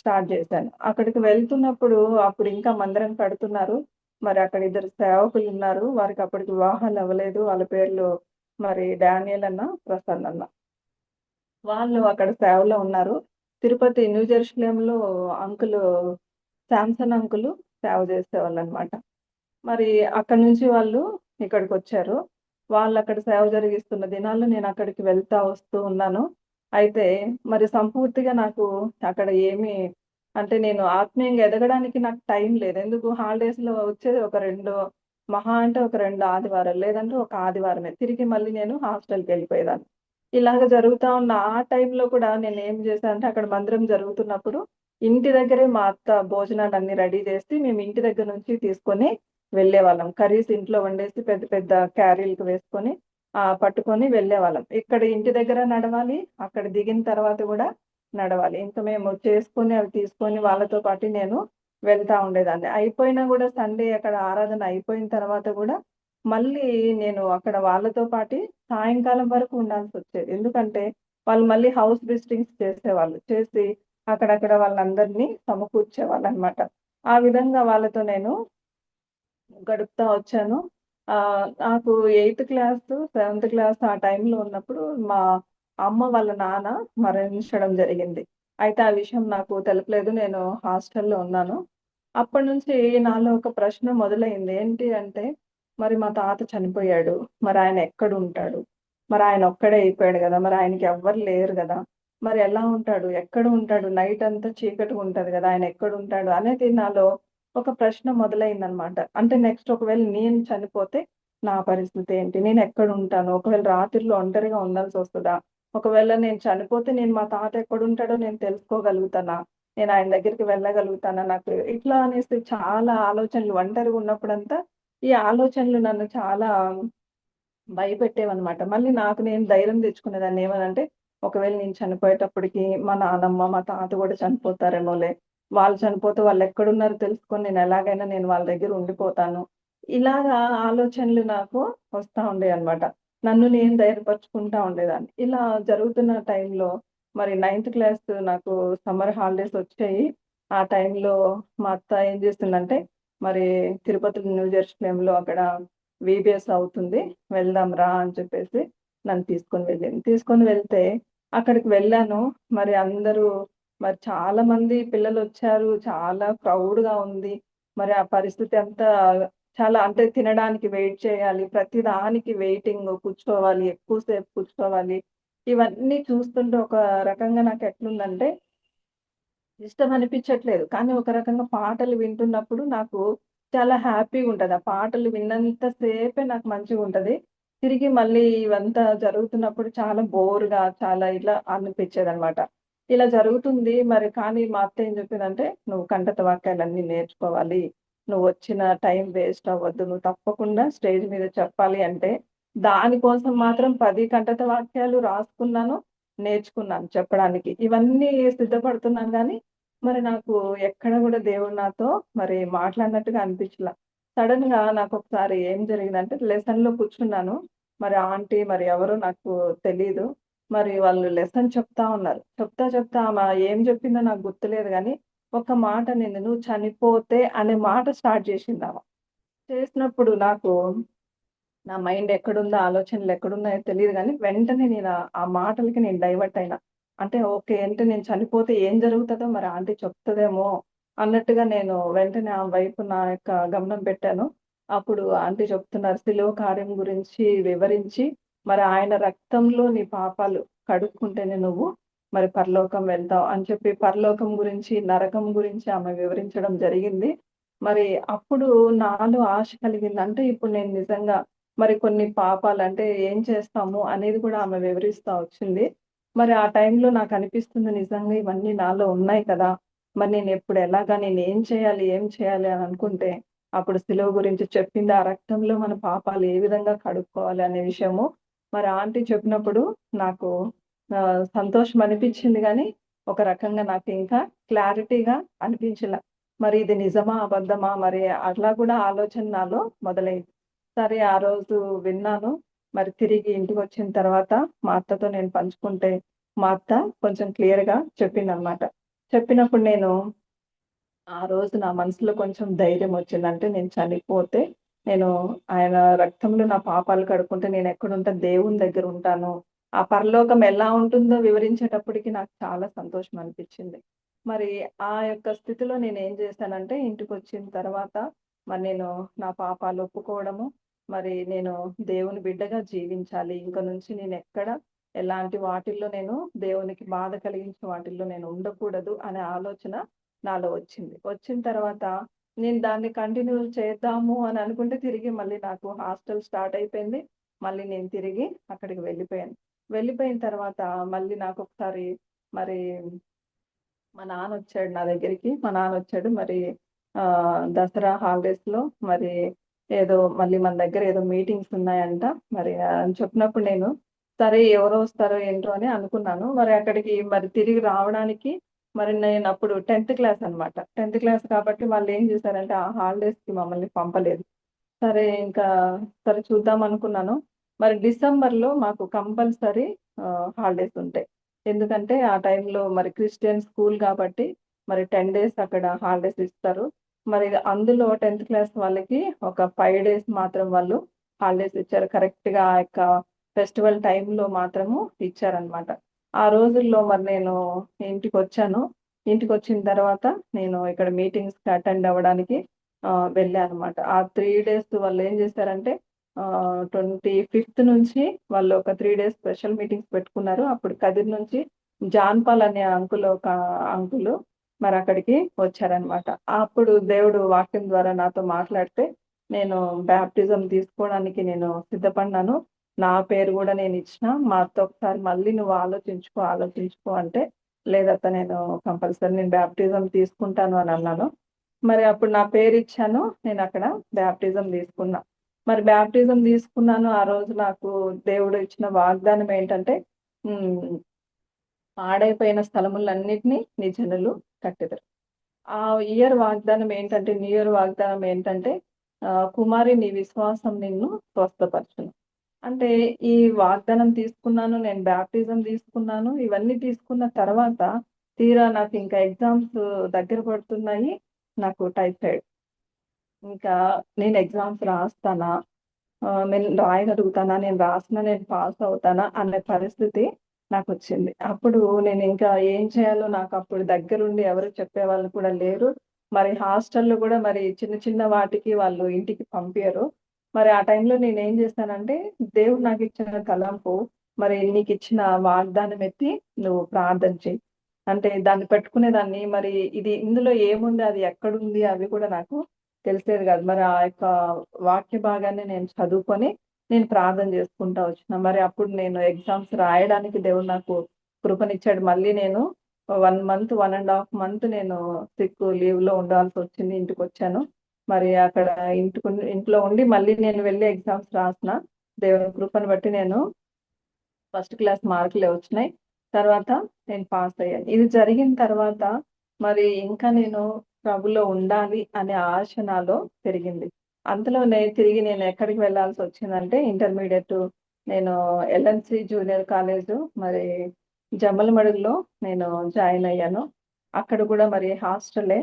స్టార్ట్ చేశాను. అక్కడికి వెళ్తున్నప్పుడు అప్పుడు ఇంకా మందిరం కడుతున్నారు. మరి అక్కడ ఇద్దరు సేవకులున్నారు. వారికి అప్పటికి వివాహాలు అవ్వలేదు. వాళ్ళ పేర్లు మరి డానియేల్ అన్న, ప్రసన్న అన్న. వాళ్ళు అక్కడ సేవలో ఉన్నారు. తిరుపతి న్యూ జెరూసలేంలో అంకులు శాంసన్ అంకులు సేవ చేసేవాళ్ళనమాట. మరి అక్కడి నుంచి వాళ్ళు ఇక్కడికొచ్చారు. వాళ్ళక్కడ సేవ జరిగిస్తున్న దినాల్లో నేనక్కడికి వెళ్తా వస్తూ ఉన్నాను. అయితే మరి సంపూర్తిగా నాకు అక్కడ అంటే నేను ఆత్మీయంగా ఎదగడానికి నాకు టైం లేదు. ఎందుకు హాలిడేస్‌లో వచ్చేది ఒక 2 మహా అంటే ఒక 2 ఆదివారాలు. లేదంటే ఒక ఆదివారమే. తిరిగి మళ్ళీ నేను హాస్టల్‌కెళ్ళిపోయేదాన్ని. ఇలాగ జరుగుతా ఉన్న ఆ టైంలో కూడా నేనేం చేశానంటే అక్కడ మందిరం జరుగుతున్నప్పుడు ఇంటి దగ్గరే మా అత్త భోజనాలన్నీ రెడీ చేసి మేము ఇంటి దగ్గర నుంచి తీసుకొని వెళ్ళేవాళ్ళం. కర్రీస్ ఇంట్లో వండేసి పెద్ద పెద్ద క్యారీలకి వేసుకొని పట్టుకొని వెళ్ళేవాళ్ళం. ఇక్కడ ఇంటి దగ్గర నడవాలి. అక్కడ దిగిన తర్వాత గూడా నడవాలి. ఇంక మేము చేసుకొని అవి తీసుకొని వాళ్ళతో పాటు నేను వెళ్తా ఉండేదాన్ని. అయిపోయినా గూడా సండే అక్కడ ఆరాధన అయిపోయిన తర్వాత గూడా మళ్ళీ నేను అక్కడ వాళ్ళతో పాటి సాయంకాలం వరకు ఉండాల్సొచ్చేది. ఎందుకంటే వాళ్ళు మళ్ళీ హౌస్ విజిటింగ్స్ చేసేవాళ్ళు. చేసి అక్కడక్కడ వాళ్ళందరినీ సమకూర్చేవాళ్ళనమాట. ఆ విధంగా వాళ్ళతో నేను గడుపుతా వచ్చాను. నాకు 8థ్ క్లాసు, 7థ్ క్లాస్ ఆ టైంలో ఉన్నప్పుడు మా అమ్మ వాళ్ళ నాన్న మరణించడం జరిగింది. అయితే ఆ విషయం నాకు తెలపలేదు. నేను హాస్టల్‌లో ఉన్నాను. అప్పటినుంచి నాలో ఒక ప్రశ్న మొదలైంది. ఏంటి అంటే, మరి మా తాత చనిపోయాడు. మరాయన ఎక్కడుంటాడు? మరాయన ఒక్కడే అయిపోయాడు గదా! మరి ఆయనకి ఎవ్వరు లేరు గదా! మరి ఎలా ఉంటాడు? ఎక్కడ ఉంటాడు? నైట్ అంతా చీకటిగుంటది గదా! ఆయన ఎక్కడుంటాడు? అనేది నాలో ఒక ప్రశ్న మొదలైందనమాట. అంటే నెక్స్ట్ ఒకవేళ నేను చనిపోతే నా పరిస్థితి ఏంటి? నేనెక్కడుంటాను? ఒకవేళ రాత్రిళ్ళు ఒంటరిగా ఉండాల్సొస్తదా? ఒకవేళ నేను చనిపోతే నేను మా తాత ఎక్కడుంటాడో నేను తెలుసుకోగలుగుతానా? నేను ఆయన దగ్గరికి వెళ్ళగలుగుతానా? నాకు ఇట్లా అనేసి చాలా ఆలోచనలు ఒంటరిగున్నప్పుడంతా ఈ ఆలోచనలు నన్ను చాలా భయపెట్టేవన్నమాట. మళ్ళీ నాకు నేను ధైర్యం తెచ్చుకునేదాన్ని. ఏమనంటే, ఒకవేళ నేను చనిపోయేటప్పటికి మా నానమ్మ, మా తాత గూడా చనిపోతారేమోలే. వాళ్ళు చనిపోతే వాళ్ళెక్కడున్నారో తెలుసుకొని నేను వాళ్ళ దగ్గర ఉండిపోతాను. ఇలాగా ఆలోచనలు నాకు వస్తా ఉండేయన్నమాట. నన్ను నేను ధైర్యపరుచుకుంటా ఉండేదాన్ని. ఇలా జరుగుతున్న టైంలో మరి నైన్త్ క్లాస్ నాకు సమ్మర్ హాలిడేస్ వచ్చాయి. ఆ టైంలో మా అత్త ఏం చేసిందంటే, మరి తిరుపతి న్యూ జెరూసలేంలో అక్కడ వీబీఎస్ అవుతుంది. వెళ్దాం రా అని చెప్పేసి నన్ను తీసుకొని వెళ్ళింది. తీసుకొని వెళ్తే అక్కడికి వెళ్ళాను. మరి అందరూ మరి చాలామంది పిల్లలొచ్చారు. చాలా క్రౌడ్‌గా ఉంది. మరి ఆ పరిస్థితి అంతా చాలా అంటే తినడానికి వెయిట్ చేయాలి. ప్రతి దానికి వెయిటింగ్ కూర్చోవాలి. ఎక్కువ సేపు కూర్చోవాలి. ఇవన్నీ చూస్తుంటే ఒక రకంగా నాకెట్లుందంటే ఇష్టం అనిపించట్లేదు. కానీ ఒక రకంగా పాటలు వింటున్నప్పుడు నాకు చాలా హ్యాపీగుంటది. ఆ పాటలు విన్నంత సేపే నాకు మంచిగుంటది. తిరిగి మళ్ళీ ఇవంతా జరుగుతున్నప్పుడు చాలా బోర్‌గా చాలా ఇలా అనిపించేదనమాట. ఇలా జరుగుతుంది మరి కానీ మా అత్త ఏం చెప్పిందంటే, "నువ్వు కంఠత వాక్యాలన్నీ నేర్చుకోవాలి. నువ్వొచ్చిన టైం వేస్ట్ అవ్వద్దు. నువ్వు తప్పకుండా స్టేజ్ మీద చెప్పాలి" అంటే, దానికోసం మాత్రం 10 కంఠత వాక్యాలు రాసుకున్నాను. నేర్చుకున్నాను చెప్పడానికి. ఇవన్నీ సిద్ధపడుతున్నాను గానీ, మరి నాకు ఎక్కడ గూడా దేవుడు నాతో మరి మాట్లాడినట్టుగా అనిపించలా. సడెన్‌గా నాకొకసారి ఏం జరిగిందంటే లెసన్‌లో కూర్చున్నాను. మరి ఆంటీ మరి ఎవరో నాకు తెలీదు. మరి వాళ్ళు లెసన్ చెప్తా ఉన్నారు. చెప్తా ఆమె ఏం చెప్పిందో నాకు గుర్తులేదు గానీ, ఒక మాట అనింది. "నువ్వు చనిపోతే" అనే మాట స్టార్ట్ చేసిందామ. చేసినప్పుడు నాకు నా మైండ్ ఎక్కడుందో, ఆలోచనలు ఎక్కడున్నాయో తెలీదు గానీ, వెంటనే ఆ మాటలకి నేను డైవర్ట్ అయినా. అంటే ఓకే. అంటే నేను చనిపోతే ఏం జరుగుతదో మరి ఆంటీ చెప్తదేమో అన్నట్టుగా నేను వెంటనే ఆమె వైపు నా యొక్క గమనం పెట్టాను. అప్పుడు ఆంటీ చెప్తున్నారు, "శిలువ కార్యం గురించి వివరించి, మరి ఆయన రక్తంలో నీ పాపాలు కడుక్కుంటేనే నువ్వు మరి పరలోకం వెళ్తావు" అని చెప్పి పరలోకం గురించి, నరకం గురించి ఆమె వివరించడం జరిగింది. మరి అప్పుడు నాలో ఆశ కలిగింది. అంటే ఇప్పుడు నేను నిజంగా మరి కొన్ని పాపాలంటే ఏం చేస్తాము అనేది కూడా ఆమె వివరిస్తా వచ్చింది. మరి ఆ టైంలో నాకనిపిస్తుంది నిజంగా ఇవన్నీ నాలో ఉన్నాయి కదా! మరి నేనెప్పుడు ఎలాగా నేనేం చేయాలి? ఏం చేయాలి? అని అనుకుంటే అప్పుడు సిలువ గురించి చెప్పింది. ఆ రక్తంలో మన పాపాలు ఏ విధంగా కడుక్కోవాలి అనే విషయము మరి ఆంటీ చెప్పినప్పుడు నాకు సంతోషం అనిపించింది గానీ, ఒక రకంగా నాకింకా క్లారిటీగా అనిపించలా. మరి ఇది నిజమా? అబద్ధమా? మరి అట్లా కూడా ఆలోచన నాలో మొదలైంది. సరే ఆ రోజు విన్నాను. మరి తిరిగి ఇంటికొచ్చిన తర్వాత మా అత్తతో నేను పంచుకుంటే, మా అత్త కొంచెం క్లియర్‌గా చెప్పిందనమాట. చెప్పినప్పుడు నేను ఆ రోజు నా మనసులో కొంచెం ధైర్యమొచ్చింది. అంటే నేను చనిపోతే నేను ఆయన రక్తంలో నా పాపాలు కడుక్కుంటే నేనెక్కడుంటా దేవుని దగ్గరుంటాను. ఆ పరలోకం ఎలా ఉంటుందో వివరించేటప్పటికి నాకు చాలా సంతోషం అనిపిచ్చింది. మరి ఆ యొక్క స్థితిలో నేనేం చేశానంటే ఇంటికొచ్చిన తర్వాత మరి నేను నా పాపాలు ఒప్పుకోవడము, మరి నేను దేవుని బిడ్డగా జీవించాలి. ఇంక నుంచి నేనెక్కడ ఎలాంటి వాటిల్లో నేను దేవునికి బాధ కలిగించే వాటిల్లో నేను ఉండకూడదు అనే ఆలోచన నాలో వచ్చింది. వచ్చిన తర్వాత నేను దాన్ని కంటిన్యూ చేద్దాము అని అనుకుంటే తిరిగి మళ్ళీ నాకు హాస్టల్ స్టార్ట్ అయిపోయింది. మళ్ళీ నేను తిరిగి అక్కడికి వెళ్ళిపోయాను. వెళ్ళిపోయిన తర్వాత మళ్ళీ నాకొకసారి మరి మా నాన్నొచ్చాడు నా దగ్గరికి. మా నాన్నొచ్చాడు మరి దసరా హాలిడేస్‌లో మరి ఏదో మళ్ళీ మన దగ్గర ఏదో మీటింగ్స్ ఉన్నాయంట. మరి అని చెప్పినప్పుడు నేను సరే ఎవరో వస్తారో ఏంటో అని అనుకున్నాను. మరి అక్కడికి మరి తిరిగి రావడానికి మరి నేనప్పుడు 10థ్ క్లాస్ అనమాట. 10థ్ క్లాస్ కాబట్టి వాళ్ళేం చేశారంటే ఆ హాలిడేస్‌కి మమ్మల్ని పంపలేదు. సరే ఇంకా సరే చూద్దాం అనుకున్నాను. మరి డిసెంబర్‌లో మాకు కంపల్సరీ హాలిడేస్ ఉంటాయి. ఎందుకంటే ఆ టైంలో మరి క్రిస్టియన్ స్కూల్ కాబట్టి మరి 10 డేస్ అక్కడ హాలిడేస్ ఇస్తారు. మరి అందులో 10th క్లాస్ వాళ్ళకి ఒక 5 డేస్ మాత్రం వాళ్ళు హాలిడేస్ ఇచ్చారు. కరెక్ట్‌గా ఆ యొక్క ఫెస్టివల్ టైంలో మాత్రము ఇచ్చారనమాట. ఆ రోజుల్లో మరి నేను ఇంటికొచ్చాను. ఇంటికొచ్చిన తర్వాత నేను ఇక్కడ మీటింగ్స్‌కి అటెండ్ అవ్వడానికి వెళ్ళా అనమాట. ఆ 3 డేస్ వాళ్ళేం చేశారంటే 25థ్ నుంచి వాళ్ళు ఒక 3 డేస్ స్పెషల్ మీటింగ్స్ పెట్టుకున్నారు. అప్పుడు కదిరి నుంచి జాన్ పాల్ అనే ఒక అంకులు మరక్కడికి వచ్చారనమాట. అప్పుడు దేవుడు వాక్యం ద్వారా నాతో మాట్లాడితే, నేను బాప్టిజం తీసుకోవడానికి నేను సిద్ధపడినాను. నా పేరు గూడా నేనిచ్చిన. మా అత్త ఒకసారి మళ్ళీ నువ్వు ఆలోచించుకో అంటే, లేదత్త నేను కంపల్సరీ నేను బాప్టిజం తీసుకుంటాను అని అన్నాను. మరి అప్పుడు నా పేరిచ్చాను. నేనక్కడ బాప్టిజం తీసుకున్నా. మరి బాప్టిజం తీసుకున్నాను. ఆ రోజు నాకు దేవుడు ఇచ్చిన వాగ్దానం ఏంటంటే, హ్మ్. పాడైపోయిన స్థలములన్నిటిని నీ జనులు కట్టెదరు. ఆ న్యూ ఇయర్ వాగ్దానం ఏంటంటే కుమారి నీ విశ్వాసం నిన్ను స్వస్థపరచును. అంటే ఈ వాగ్దానం తీసుకున్నాను. నేను బాప్టిజం తీసుకున్నాను. ఇవన్నీ తీసుకున్న తర్వాత తీరా నాకు ఇంకా ఎగ్జామ్స్ దగ్గర పడుతున్నాయి. నాకు టైఫాయిడ్. ఇంకా నేను ఎగ్జామ్స్ రాస్తానా? నేను రాయగలుగుతానా? నేను పాస్ అవుతానా? అనే పరిస్థితి నాకొచ్చింది. అప్పుడు నేనింకా ఏం చేయాలో నాకప్పుడు దగ్గరుండి ఎవరు చెప్పేవాళ్ళు కూడా లేరు. మరి హాస్టల్‌లో గూడా మరి చిన్న చిన్న వాటికి వాళ్ళు ఇంటికి పంపియరు. మరి ఆ టైంలో నేనేం చేశానంటే, దేవుడు నాకిచ్చిన తలంపు, మరి నీకిచ్చిన వాగ్దానం ఎత్తి నువ్వు ప్రార్థన చెయి. అంటే దాన్ని పెట్టుకునేదాన్ని. మరి ఇందులో ఏముంది? అది ఎక్కడుంది? అవి కూడా నాకు తెలిసేది గాదు. మరి ఆ యొక్క వాక్య భాగాన్ని నేను చదువుకొని, నేను ప్రార్థన చేసుకుంటా వచ్చిన. మరి అప్పుడు నేను ఎగ్జామ్స్ రాయడానికి దేవుడు నాకు కృపనిచ్చాడు. మళ్ళీ నేను 1 మంత్, 1 ½ మంత్ నేను లీవ్‌లో ఉండాల్సొచ్చింది. ఇంటికొచ్చాను. మరి అక్కడ ఇంట్లో ఉండి మళ్ళీ నేను వెళ్లి ఎగ్జామ్స్ రాసిన. దేవుని కృపను బట్టి నేను ఫస్ట్ క్లాస్ మార్కులే వచ్చినాయి. తర్వాత నేను పాస్ అయ్యాను. ఇది జరిగిన తర్వాత మరి ఇంకా నేను ప్రభులో ఉండాలి అనే ఆశ నాలో పెరిగింది. అంతలోనే తిరిగి నేను ఎక్కడికి వెళ్ళాల్సొచ్చిందంటే ఇంటర్మీడియేట్ నేను ఎల్ఎన్‌సి జూనియర్ కాలేజు మరి జమ్మలమడుగులో నేను జాయిన్ అయ్యాను. అక్కడ కూడా మరి హాస్టలే.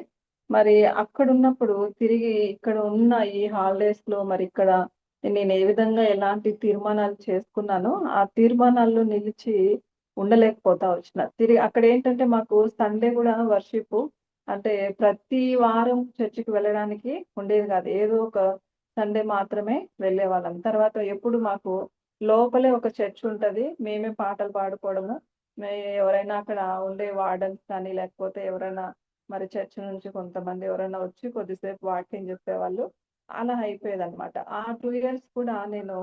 మరి అక్కడున్నప్పుడు తిరిగి ఇక్కడ ఉన్న ఈ హాలిడేస్‌లో మరి ఇక్కడ నేను ఏ విధంగా ఎలాంటి తీర్మానాలు చేసుకున్నానో, ఆ తీర్మానాల్లో నిలిచి ఉండలేకపోతా వచ్చిన. తిరిగి అక్కడేంటంటే మాకు సండే గూడా వర్షిపు. అంటే ప్రతి వారం చర్చికి వెళ్ళడానికి ఉండేది గాదు. ఏదో ఒక సండే మాత్రమే వెళ్ళేవాళ్ళం. తర్వాత ఎప్పుడు మాకు లోపలే ఒక చర్చ్ ఉంటది. మేమే పాటలు పాడుకోవడము. ఎవరైనా అక్కడ ఉండే వార్డెన్స్ కానీ, లేకపోతే ఎవరైనా మరి చర్చ్ నుంచి కొంతమంది ఎవరైనా వచ్చి కొద్దిసేపు వాక్యం చెప్పేవాళ్ళు. అలా అయిపోయేదనమాట. ఆ 2 ఇయర్స్ కూడా నేను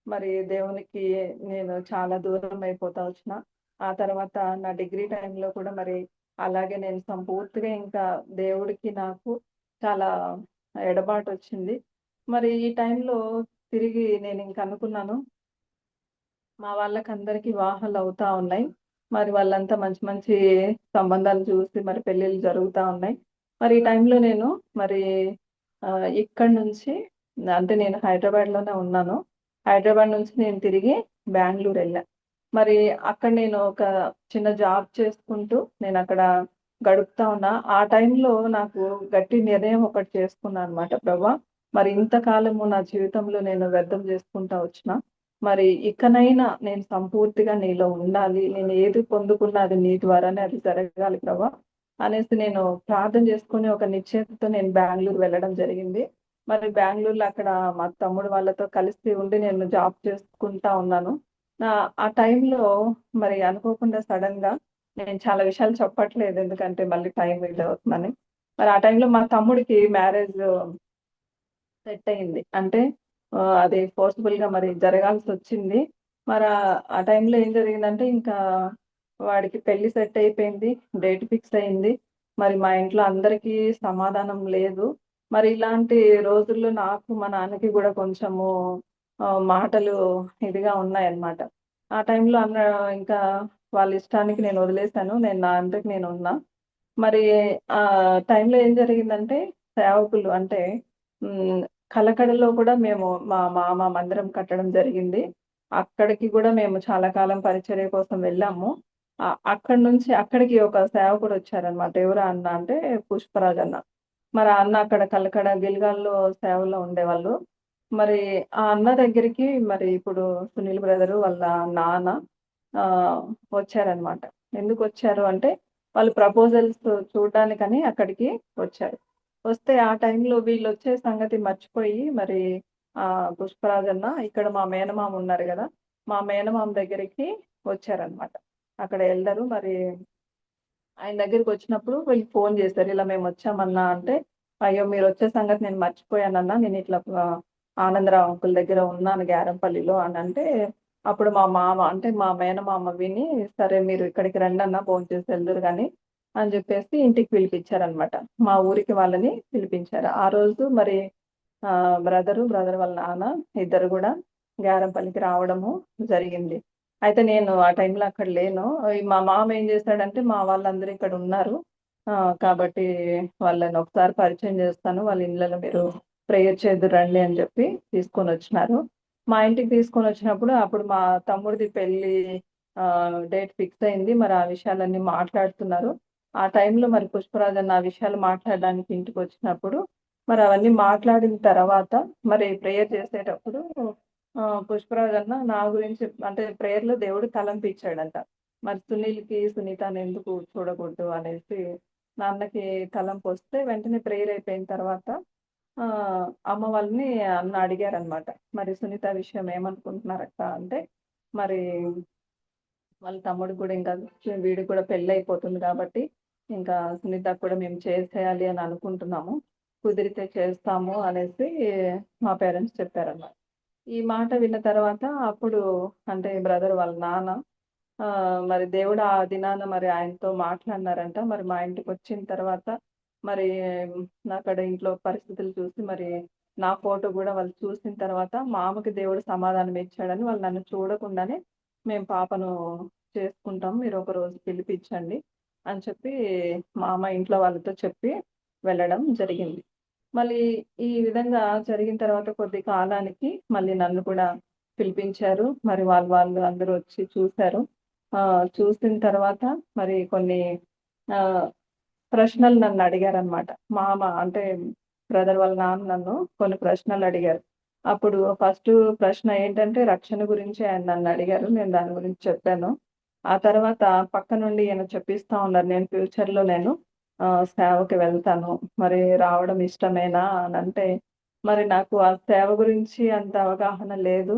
మరి దేవునికి నేను చాలా దూరం అయిపోతా వచ్చిన. ఆ తర్వాత నా డిగ్రీ టైంలో కూడా మరి అలాగే నేను సంపూర్తిగా ఇంకా దేవుడికి నాకు చాలా ఎడబాటొచ్చింది. మరి ఈ టైంలో తిరిగి నేనింక అనుకున్నాను, మా వాళ్ళకందరికి వివాహాలవుతా ఉన్నాయి. మరి వాళ్ళంతా మంచి మంచి సంబంధాలు చూసి మరి పెళ్ళిళ్ళు జరుగుతా ఉన్నాయి. మరి ఈ టైంలో నేను మరి ఇక్కడి నుంచి అంటే నేను హైదరాబాద్‌లోనే ఉన్నాను. హైదరాబాద్ నుంచి నేను తిరిగి బెంగుళూరెళ్ళా. మరి అక్కడ నేను ఒక చిన్న జాబ్ చేసుకుంటూ నేనక్కడ గడుపుతా ఉన్నా. ఆ టైంలో నాకు గట్టి నిర్ణయం ఒకటి చేసుకున్నా అనమాట. ప్రభా! మరి ఇంతకాలము నా జీవితంలో నేను వ్యర్థం చేసుకుంటా వచ్చినా. మరి ఇకనైనా నేను సంపూర్తిగా నీలో ఉండాలి. నేను ఏది పొందుకున్నా అది నీ ద్వారానే అది జరగాలి ప్రభా! అనేసి నేను ప్రార్థన చేసుకొని ఒక నిశ్చయతతో నేను బెంగుళూరు వెళ్ళడం జరిగింది. మరి బెంగుళూరులో అక్కడ మా తమ్ముడు వాళ్ళతో కలిసి ఉండి నేను జాబ్ చేసుకుంటా ఉన్నాను. ఆ టైంలో మరి అనుకోకుండా సడెన్‌గా నేను చాలా విషయాలు చెప్పట్లేదు. ఎందుకంటే మళ్ళీ టైం ఇదవుతుందని. మరి ఆ టైంలో మా తమ్ముడికి మ్యారేజ్ సెట్ అయింది. అంటే అది ఫోర్స్‌బుల్‌గా మరి జరగాల్సొచ్చింది. మరి ఆ టైంలో ఏం జరిగిందంటే ఇంకా వాడికి పెళ్లి సెట్ అయిపోయింది. డేట్ ఫిక్స్ అయింది. మరి మా ఇంట్లో అందరికీ సమాధానం లేదు. మరి ఇలాంటి రోజుల్లో నాకు, మా నాన్నకి గూడా కొంచెము మాటలు ఇదిగా ఉన్నాయన్నమాట. ఆ టైంలో ఇంకా వాళ్ళ ఇష్టానికి నేను వదిలేసాను. నేను నా అంతట నేనున్నా. మరి ఆ టైంలో ఏం జరిగిందంటే సేవకులు అంటే హ్మ్. కలకడలో కూడా మేము మా మామ మందిరం కట్టడం జరిగింది. అక్కడికి గూడా మేము చాలా కాలం పరిచర్య కోసం వెళ్ళాము. అక్కడి నుంచి అక్కడికి ఒక సేవకుడొచ్చారనమాట. ఎవరా అన్న అంటే పుష్పరాజ్ అన్న. మరి ఆ అన్న అక్కడ కలకడ గిల్గాల్లో సేవలో ఉండేవాళ్ళు. మరి ఆ అన్న దగ్గరికి మరి ఇప్పుడు సునీల్ బ్రదరు వాళ్ళ నాన్న ఆహ్, వచ్చారనమాట. ఎందుకొచ్చారు అంటే, వాళ్ళు ప్రపోజల్స్ చూడ్డానికని అక్కడికి వచ్చారు. వస్తే ఆ టైంలో వీళ్ళొచ్చే సంగతి మర్చిపోయి మరి పుష్పరాజన్న ఇక్కడ మా మేనమామ ఉన్నారు గదా! మా మేనమామ దగ్గరికి వచ్చారనమాట. అక్కడ ఎల్డరు మరి ఆయన దగ్గరికొచ్చినప్పుడు వీళ్ళు ఫోను జేశారు. ఇలా మేమొచ్చామన్నా అంటే, అయ్యో! మీరొచ్చే సంగతి నేను మర్చిపోయానన్నా. నేనిట్లా ఆనందరావు అంకుల్ దగ్గర ఉన్నాను గ్యారంపల్లిలో అనంటే, అప్పుడు మా మామ అంటే మా మేనమామ విని, సరే మీరు ఇక్కడికి రండన్నా భోంచేసి ఎల్దురు గాని అని జెప్పేసి ఇంటికి పిలిపిచ్చారనమాట. మా ఊరికి వాళ్ళని పిలిపించారు. ఆ రోజు మరి బ్రదర్ వాళ్ళ నాన్న ఇద్దరు గూడా గ్యారంపల్లికి రావడము జరిగింది. అయితే నేను ఆ టైంలో అక్కడ లేను. మా మామ ఏం జేశాడంటే, మా వాళ్ళందరూ ఇక్కడున్నారు. కాబట్టి వాళ్ళని ఒకసారి పరిచయం జేస్తాను. వాళ్ళ ఇళ్ళలో మీరు ప్రేయర్ చేద్దురు రండి అని జెప్పి తీసుకొనొచ్చినారు. మా ఇంటికి తీసుకొనొచ్చినప్పుడు అప్పుడు మా తమ్ముడిది పెళ్లి డేట్ ఫిక్స్ అయింది. మరి ఆ విషయాలన్నీ మాట్లాడుతున్నారు. ఆ టైంలో మరి పుష్పరాజు అన్న ఆ విషయాలు మాట్లాడడానికి ఇంటికొచ్చినప్పుడు, మరి అవన్నీ మాట్లాడిన తర్వాత మరి ప్రేయర్ చేసేటప్పుడు పుష్పరాజు అన్న నా గురించి అంటే ప్రేయర్‌లో దేవుడు తలంపిచ్చాడంట. మరి సునీల్‌కి, సునీతని ఎందుకు చూడకూడదు అనేసి నాన్నకి తలంపొస్తే వెంటనే ప్రేయర్ అయిపోయిన తర్వాత అమ్మ వాళ్ళని అన్న అడిగారనమాట. మరి సునీత విషయం ఏమనుకుంటున్నారక్క అంటే, మరి వాళ్ళ తమ్ముడికి కూడా ఇంకా వీడికి కూడా పెళ్లయిపోతుంది కాబట్టి, ఇంకా సునీతకి కూడా మేము చేసేయాలి అని అనుకుంటున్నాము. కుదిరితే చేస్తాము అనేసి మా పేరెంట్స్ చెప్పారన్నమాట. ఈ మాట విన్న తర్వాత అప్పుడు అంటే బ్రదర్ వాళ్ళ నాన్న మరి దేవుడు ఆ దినాన మరి ఆయనతో మాట్లాడినారంట. మరి మా ఇంటికొచ్చిన తర్వాత మరి నాకడ ఇంట్లో పరిస్థితులు చూసి మరి నా ఫోటో గూడా వాళ్ళు చూసిన తర్వాత మా అమ్మకి దేవుడు సమాధానం ఇచ్చాడని వాళ్ళు నన్ను చూడకుండానే మేము పాపను చేసుకుంటాం. మీరొక రోజు పిలిపిచ్చండి అని చెప్పి మా అమ్మ ఇంట్లో వాళ్ళతో చెప్పి వెళ్ళడం జరిగింది. మళ్ళీ ఈ విధంగా జరిగిన తర్వాత కొద్ది కాలానికి మళ్ళీ నన్ను కూడా పిలిపించారు. మరి వాళ్ళు అందరూ వచ్చి చూసారు. చూసిన తర్వాత మరి కొన్ని ఆహ్, ప్రశ్నలు నన్నడిగారనమాట. మామ అంటే బ్రదర్ వాళ్ళ నాన్న నన్ను కొన్ని ప్రశ్నలడిగారు. అప్పుడు ఫస్టు ప్రశ్న ఏంటంటే రక్షణ గురించి ఆయన నన్నడిగారు. నేను దాని గురించి చెప్పాను. ఆ తర్వాత పక్క నుండి ఈయన చెప్పిస్తా ఉన్నారు. నేను ఫ్యూచర్‌లో సేవకి వెళ్తాను. మరి రావడం ఇష్టమేనా అనంటే, మరి నాకు ఆ సేవ గురించి అంత అవగాహన లేదు.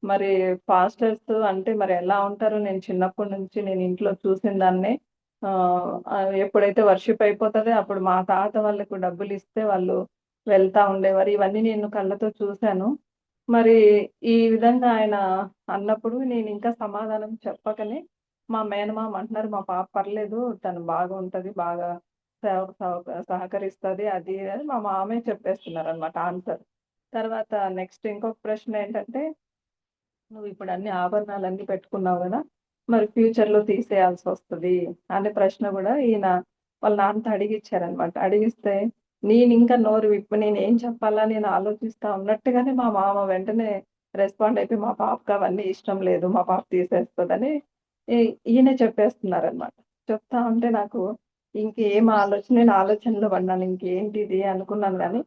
మరి పాస్టర్స్ అంటే మరి ఎలా ఉంటారో నేను చిన్నప్పటి నుంచి నేను ఇంట్లో చూసిన దాన్నే. ఎప్పుడైతే వర్షిప్ అయిపోతదో అప్పుడు మా తాత వాళ్ళకు డబ్బులిస్తే వాళ్ళు వెళ్తా ఉండేవారు. ఇవన్నీ నేను కళ్ళతో చూసాను. మరి ఈ విధంగా ఆయన అన్నప్పుడు నేనింకా సమాధానం చెప్పకనే మా మేనమామ అంటున్నారు, "మా పాప పర్లేదు. తను బాగుంటది. బాగా సేవకు సహకరిస్తది." అది ఇది అని మా మామయ్య చెప్పేస్తున్నారనమాట ఆన్సర్. తర్వాత నెక్స్ట్ ఇంకొక ప్రశ్న ఏంటంటే, "నువ్విప్పుడు అన్ని ఆభరణాలన్నీ పెట్టుకున్నావు గదా! మరి ఫ్యూచర్‌లో తీసేయాల్సొస్తది." అనే ప్రశ్న గూడా ఈయన వాళ్ళ నాన్నతో అడిగిచ్చారనమాట. అడిగిస్తే నేనింకా నోరు విప్పి నేనేం చెప్పాలా నేను ఆలోచిస్తా ఉన్నట్టుగానే మా మామ వెంటనే రెస్పాండ్ అయిపోయి, "మా పాపకి అవన్నీ ఇష్టం లేదు. మా పాప తీసేస్తదని" ఈ ఈయనే చెప్పేస్తున్నారనమాట. చెప్తా ఉంటే నాకు ఇంకేం నేను ఆలోచనలో పడ్డాను. ఇంకేంటిది అనుకున్నాను గానీ,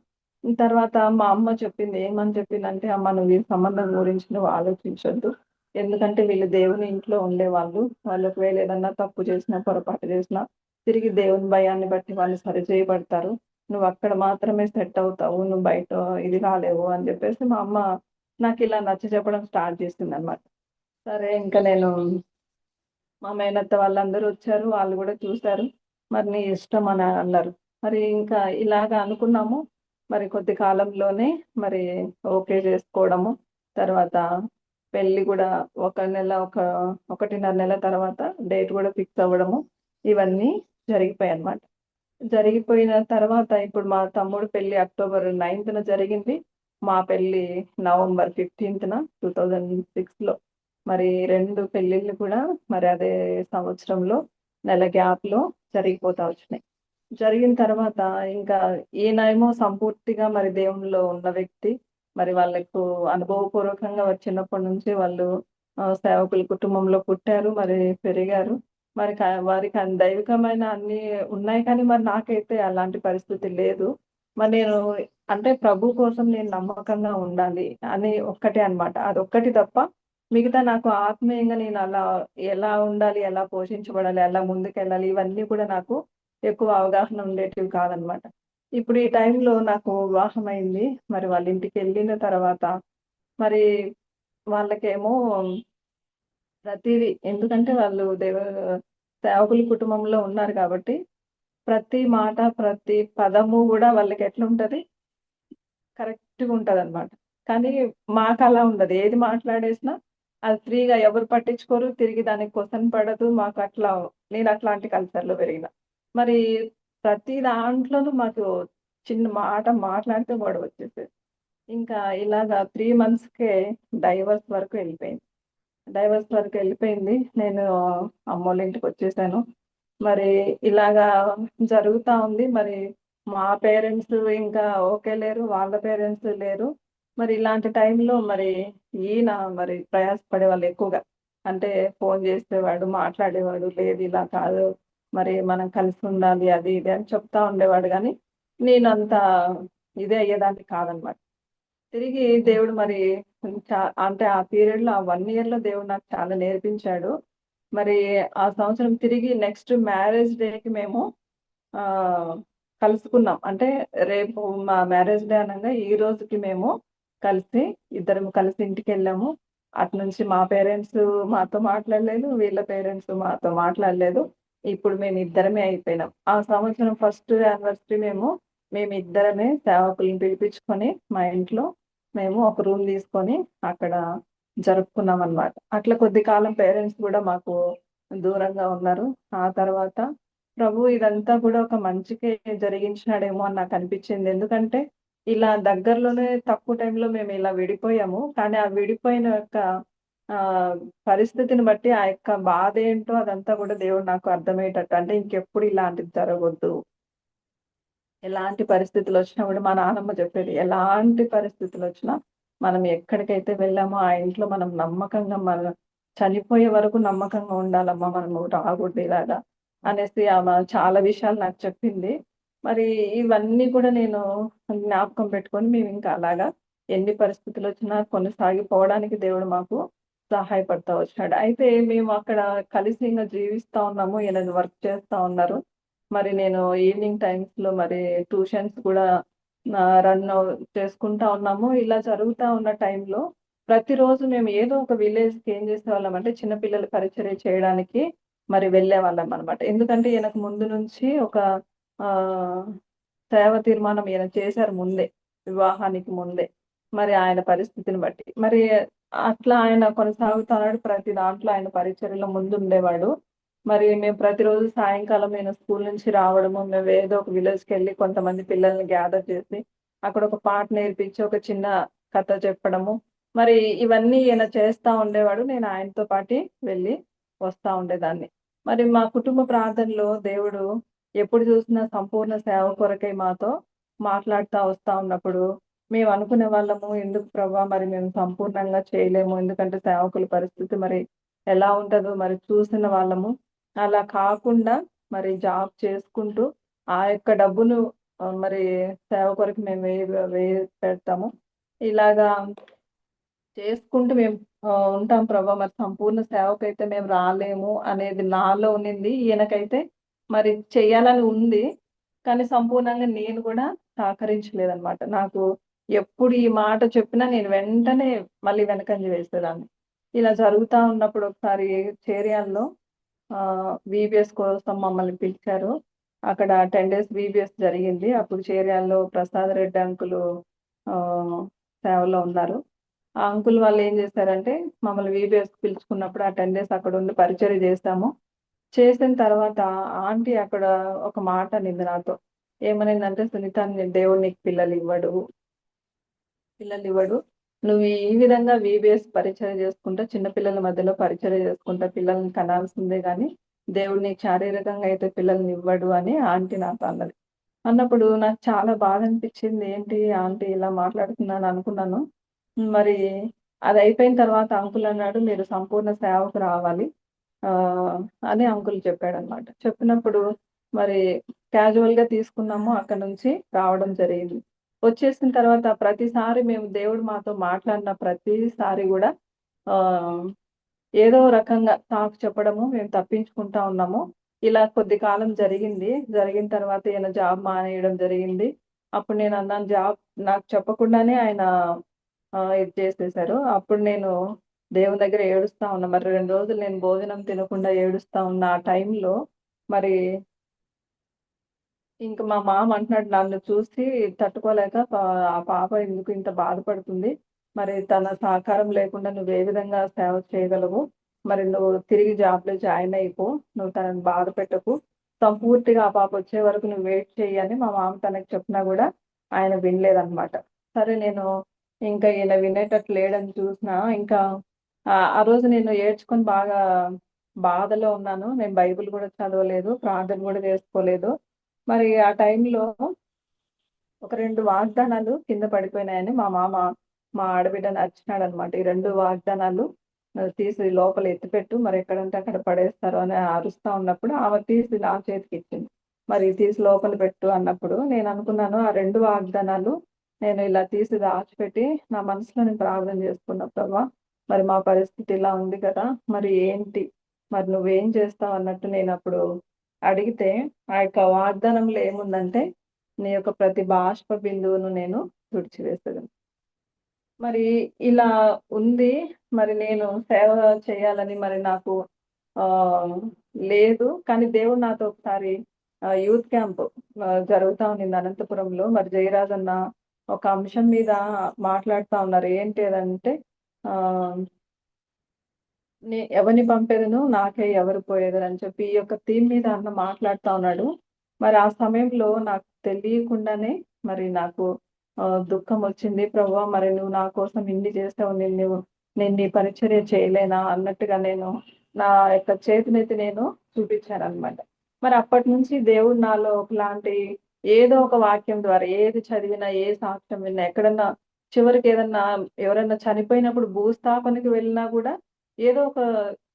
తర్వాత మా అమ్మ చెప్పింది. ఏమని చెప్పిందంటే, "అమ్మ నువ్వు ఈ సంబంధం గురించి నువ్వు ఆలోచించొద్దు. ఎందుకంటే వీళ్ళు దేవుని ఇంట్లో ఉండేవాళ్ళు. వాళ్ళు ఒకవేళ ఏదన్నా తప్పు చేసినా, పొరపాటు చేసినా తిరిగి దేవుని భయాన్ని బట్టి వాళ్ళు సరిచేయబడతారు. నువ్వక్కడ మాత్రమే సెట్ అవుతావు. నువ్వు బయట ఇది కాలేవు" అని చెప్పేసి మా అమ్మ నాకిలా నచ్చచెప్పడం స్టార్ట్ చేసిందనమాట. సరే ఇంక నేను మా మేనత్త వాళ్ళందరూ వచ్చారు. వాళ్ళు గూడా చూసారు. మరి నీ ఇష్టం అని అన్నారు. మరి ఇంకా ఇలాగ అనుకున్నాము. మరి కొద్ది కాలంలోనే మరి ఓకే జేసుకోవడము. తర్వాత పెళ్లి గూడా ఒక నెల 1.5 నెల తర్వాత డేట్ గూడా ఫిక్స్ అవ్వడము. ఇవన్నీ జరిగిపోయాయన్నమాట. జరిగిపోయిన తర్వాత ఇప్పుడు మా తమ్ముడు పెళ్లి అక్టోబర్ 9థ్ జరిగింది. మా పెళ్లి నవంబర్ 15థ్ 2006లో. మరి 2 పెళ్ళిళ్ళు కూడా మరి అదే సంవత్సరంలో నెల గ్యాప్‌లో జరిగిపోతా వచ్చినాయి. జరిగిన తర్వాత ఇంకా ఈయనేమో సంపూర్తిగా మరి దేవునిలో ఉన్న వ్యక్తి. మరి వాళ్ళకు అనుభవపూర్వకంగా చిన్నప్పటి నుంచి వాళ్ళు సేవకుల కుటుంబంలో పుట్టారు. మరి పెరిగారు. మరి వారికి దైవికమైన అన్నీ ఉన్నాయి కానీ మరి నాకైతే అలాంటి పరిస్థితి లేదు. మరి నేను అంటే ప్రభు కోసం నేను నమ్మకంగా ఉండాలి అని ఒక్కటే అన్నమాట. అదొక్కటి తప్ప మిగతా నాకు ఆత్మీయంగా నేను అలా ఎలా ఉండాలి, ఎలా పోషించబడాలి, ఎలా ముందుకెళ్ళాలి ఇవన్నీ కూడా నాకు ఎక్కువ అవగాహన ఉండేటివి కాదనమాట. ఇప్పుడు ఈ టైంలో నాకు వివాహమైంది. మరి వాళ్ళ ఇంటికెళ్ళిన తర్వాత మరి వాళ్ళకేమో ప్రతీదీ ఎందుకంటే వాళ్ళు సేవకుల కుటుంబంలో ఉన్నారు కాబట్టి ప్రతి మాట, ప్రతి పదము గూడా వాళ్ళకెట్లుంటది కరెక్ట్‌గా ఉంటదనమాట. కానీ మాకలా ఉండదు. ఏది మాట్లాడేసినా అది ఫ్రీగా ఎవరు పట్టించుకోరు. తిరిగి దానికి క్వెషన్ పడదు. మాకట్లా నేనట్లాంటి కల్చర్‌లో పెరిగినా. మరి ప్రతి దాంట్లోనూ మాకు చిన్న మాట మాట్లాడితే గొడవొచ్చేసేది. ఇంకా ఇలాగా 3 మంత్స్‌కే డైవర్స్ వరకు ఎళ్ళిపోయింది. డైవర్స్ వరకు ఎళ్ళిపోయింది. నేను అమ్మోళ్ళ ఇంటికొచ్చేసాను. మరి ఇలాగా జరుగుతా ఉంది. మరి మా పేరెంట్స్ ఇంకా ఓకే లేరు. వాళ్ళ పేరెంట్స్ లేరు. మరి ఇలాంటి టైంలో మరి ఈయన మరి ప్రయాసపడేవాళ్ళు ఎక్కువగా. అంటే ఫోను చేసేవాడు, మాట్లాడేవాడు. లేదు ఇలా కాదు. మరి మనం కలిసుండాలి అది ఇది అని చెప్తా ఉండేవాడు గానీ, నేనంత ఇదే అయ్యేదాన్ని కాదనమాట. తిరిగి దేవుడు మరి అంటే ఆ పీరియడ్‌లో ఆ 1 ఇయర్‌లో దేవుడు నాకు చాలా నేర్పించాడు. మరి ఆ సంవత్సరం తిరిగి నెక్స్ట్ మ్యారేజ్ డేకి మేము ఆహ్, కలుసుకున్నాం. అంటే రేపు మా మ్యారేజ్ డే అనంగా ఈ రోజుకి మేము కలిసి ఇద్దరం కలిసి ఇంటికెళ్ళాము. అటునుంచి మా పేరెంట్స్ మాతో మాట్లాడలేదు. వీళ్ళ పేరెంట్స్ మాతో మాట్లాడలేదు. ఇప్పుడు మేమిద్దరమే అయిపోయినాం. ఆ సంవత్సరం ఫస్ట్ యానివర్సరీ మేమిద్దరమే సేవకుల్ని పిలిపించుకొని మా ఇంట్లో మేము ఒక రూమ్ తీసుకొని అక్కడ జరుపుకున్నామనమాట. అట్లా కొద్ది కాలం పేరెంట్స్ గూడా మాకు దూరంగా ఉన్నారు. ఆ తర్వాత ప్రభు ఇదంతా కూడా ఒక మంచికే జరిగించినాడేమో అని నాకనిపిచ్చింది. ఎందుకంటే ఇలా దగ్గరలోనే తక్కువ టైంలో మేమిలా విడిపోయాము. కానీ ఆ విడిపోయిన యొక్క ఆహ్, పరిస్థితిని బట్టి ఆ యొక్క బాధేంటో అదంతా గూడా దేవుడు నాకు అర్థమయ్యేటట్టు అంటే ఇంకెప్పుడు ఇలాంటిది జరగొద్దు. ఎలాంటి పరిస్థితులొచ్చినా గూడా మా నానమ్మ జెప్పేది. ఎలాంటి పరిస్థితులొచ్చినా మనం ఎక్కడికైతే వెళ్ళామో ఆ ఇంట్లో మనం నమ్మకంగా చనిపోయే వరకు నమ్మకంగా ఉండాలమ్మా మనము రాకూడదు ఇలాగా అనేసి ఆమె చాలా విషయాలు నాకు చెప్పింది. మరి ఇవన్నీ కూడా నేను జ్ఞాపకం పెట్టుకొని మేమింకా అలాగా ఎన్ని పరిస్థితులొచ్చినా కొనసాగిపోవడానికి దేవుడు మాకు సహాయపడతా వచ్చాడు. అయితే మేము అక్కడ కలిసి ఇంగ జీవిస్తా ఉన్నాము. ఈయన వర్క్ చేస్తా ఉన్నారు. మరి నేను ఈవినింగ్ టైమ్స్‌లో మరి ట్యూషన్స్ కూడా రన్ చేసుకుంటా ఉన్నాము. ఇలా జరుగుతా ఉన్న టైంలో ప్రతిరోజు మేము ఏదో ఒక విలేజ్‌కి ఏం చేసేవాళ్ళమంటే చిన్న పిల్లల పరిచర్య చేయడానికి మరి వెళ్ళేవాళ్ళమనమాట. ఎందుకంటే ఈయనకు ముందు నుంచి ఒక ఆహ్, సేవ తీర్మానం ఈయన చేశారు ముందే. వివాహానికి ముందే. మరి ఆయన పరిస్థితిని బట్టి. మరి అట్లా ఆయన కొనసాగుతున్నాడు. ప్రతి దాంట్లో ఆయన పరిచర్యలో ముందుండేవాడు. మరి మేము ప్రతిరోజు సాయంకాలం నేను స్కూల్ నుంచి రావడము, మేము ఏదో ఒక విలేజ్‌కెళ్ళి కొంతమంది పిల్లల్ని గ్యాదర్ చేసి, అక్కడ ఒక పాట నేర్పించి, ఒక చిన్న కథ చెప్పడము. మరి ఇవన్నీ ఈయన చేస్తా ఉండేవాడు. నేను ఆయనతో పాటి వెళ్ళి వస్తా ఉండేదాన్ని. మరి మా కుటుంబ ప్రార్థనలో దేవుడు ఎప్పుడు చూసినా సంపూర్ణ సేవ కొరకై మాతో మాట్లాడుతా వస్తా ఉన్నప్పుడు, మేము అనుకునే వాళ్ళము, ఎందుకు ప్రభా! మరి మేము సంపూర్ణంగా చేయలేము. ఎందుకంటే సేవకుల పరిస్థితి మరి ఎలా ఉంటదో మరి చూసిన వాళ్ళము. అలా కాకుండా మరి జాబ్ చేసుకుంటూ, ఆ యొక్క డబ్బును మరి సేవ కొరకు మేము పెడతాము. ఇలాగా చేసుకుంటూ మేము ఉంటాం ప్రభా! మరి సంపూర్ణ సేవకైతే మేము రాలేము అనేది నాలో ఉన్నింది. ఈయనకైతే మరి చెయ్యాలని ఉంది. కానీ సంపూర్ణంగా నేను గూడా సహకరించలేదనమాట. నాకు ఎప్పుడు ఈ మాట చెప్పినా నేను వెంటనే మళ్ళీ వెనకంజ వేసేదాన్ని. ఇలా జరుగుతా ఉన్నప్పుడు ఒకసారి చేర్యాలలో వీబీఎస్ కోసం మమ్మల్ని పిలిచారు. అక్కడ 10 డేస్ వీబీఎస్ జరిగింది. అప్పుడు చేర్యాలలో ప్రసాద్ రెడ్డి అంకులు ఆహ్, సేవలో ఉన్నారు. ఆ అంకుల్ వాళ్ళేం జేశారంటే, మమ్మల్ని వీబీఎస్‌కి పిలుచుకున్నప్పుడు ఆ 10 డేస్ అక్కడుండి పరిచర్య జేశాము. చేసిన తర్వాత ఆంటీ అక్కడ ఒక మాట అనింది నాతో. ఏమనిందంటే, "సునీత దేవుడు నీకు పిల్లలివ్వడు. నువ్వు ఈ విధంగా వీబీఎస్ పరిచర్య జేసుకుంటా, చిన్న పిల్లల మధ్యలో పరిచర్య జేసుకుంటా పిల్లల్ని కనాల్సిందే గానీ, దేవుడు నీకు శారీరకంగా అయితే పిల్లల్నివ్వడు" అని ఆంటీ నాతో అన్నది. అన్నప్పుడు నాకు చాలా బాధనిపిచ్చింది. ఏంటి ఆంటీ ఇలా మాట్లాడుతుందని అనుకున్నాను. మరి అదయిపోయిన తర్వాత అంకుల్ అన్నాడు, "మీరు సంపూర్ణ సేవకు రావాలి" ఆహ్, అని అంకుల్ చెప్పాడనమాట. చెప్పినప్పుడు మరి క్యాజువల్‌గా తీసుకున్నాము. అక్కడి నుంచి రావడం జరిగింది. వచ్చేసిన తర్వాత ప్రతిసారి మేము దేవుడు మాతో మాట్లాడిన ప్రతిసారి గూడా ఆహ్, ఏదో రకంగా సాకు చెప్పడము, మేము తప్పించుకుంటా ఉన్నాము. ఇలా కొద్ది కాలం జరిగింది. జరిగిన తర్వాత ఈయన జాబ్ మానేయడం జరిగింది. అప్పుడు నేనన్నాను నాకు చెప్పకుండానే ఆయన ఇది చేసేసారు. అప్పుడు నేను దేవుని దగ్గర ఏడుస్తా ఉన్నా. మరి 2 రోజులు నేను భోజనం తినకుండా ఏడుస్తా ఉన్న ఆ టైంలో మరి ఇంక మా మామ అంటున్నాడు నన్ను చూసి తట్టుకోలేక ఆ పాప ఎందుకు ఇంత బాధపడుతుంది. మరి తన సహకారం లేకుండా నువ్వు ఏ విధంగా సేవ చేయగలవు? మరి నువ్వు తిరిగి జాబ్‌లో జాయిన్ అయిపో. నువ్వు తనని బాధ పెట్టకు. సంపూర్తిగా ఆ పాప వచ్చే వరకు నువ్వు వెయిట్ చెయ్యి అని మా మామ తనకి చెప్పినా గూడా ఆయన వినలేదనమాట. సరే నేను ఇంకా ఈయన వినేటట్టు లేడని చూసినా ఇంకా ఆ రోజు నేను ఏడ్చుకొని బాగా బాధలో ఉన్నాను. నేను బైబిల్ గూడా చదవలేదు. ప్రార్థన గూడా చేసుకోలేదు. మరి ఆ టైంలో ఒక 2 వాగ్దానాలు కింద పడిపోయినాయని మా మామ మా ఆడబిడ్డని అరిచినాడనమాట. ఈ 2 వాగ్దానాలు తీసి లోపల ఎత్తిపెట్టు మరెక్కడంటే అక్కడ పడేస్తారు అని అరుస్తా ఉన్నప్పుడు ఆమె తీసి నా చేతికిచ్చింది. మరి తీసి లోపల పెట్టు అన్నప్పుడు నేననుకున్నాను ఆ 2 వాగ్దానాలు నేను ఇలా తీసి దాచిపెట్టి నా మనసులో నేను ప్రార్థన చేసుకున్నా. ప్రభా! మరి మా పరిస్థితి ఇలా ఉంది కదా! మరి ఏంటి? మరి నువ్వేం చేస్తావు అన్నట్టు నేనప్పుడు అడిగితే ఆ యొక్క వాగ్దానంలో ఏముందంటే నీ యొక్క ప్రతి బాష్ప బిందువును నేను తుడిచివేసేదను. మరి ఇలా ఉంది. మరి నేను సేవ చేయాలని మరి నాకు ఆహ్, లేదు. కానీ దేవుడు నాతో ఒకసారి యూత్ క్యాంప్ జరుగుతా ఉన్నింది అనంతపురంలో. మరి జయరాజ్ అన్న ఒక అంశం మీద మాట్లాడుతా ఉన్నారు. ఏంటి అదంటే ఆహ్ ఎవరిని పంపేదను నాకే ఎవరు పోయేదనని చెప్పి ఈ యొక్క థీమ్ మీద అన్న మాట్లాడుతా ఉన్నాడు. మరి ఆ సమయంలో నాకు తెలియకుండానే మరి నాకు దుఃఖమొచ్చింది. ప్రభువా! మరి నువ్వు నా కోసం ఇన్ని చేసావు. నేను నీ పరిచర్య చేయలేనా అన్నట్టుగా నేను నా యొక్క చేతులెత్తి నేను చూపించాననమాట. మరి అప్పటినుంచి దేవుడు నాలో ఒకలాంటి ఏదో ఒక వాక్యం ద్వారా ఏది చదివినా, ఏ సాక్ష్యం విన్నా, ఎక్కడన్నా చివరికి ఏదన్నా ఎవరన్నా చనిపోయినప్పుడు భూస్థాపనకి వెళ్ళినా గూడా ఏదో ఒక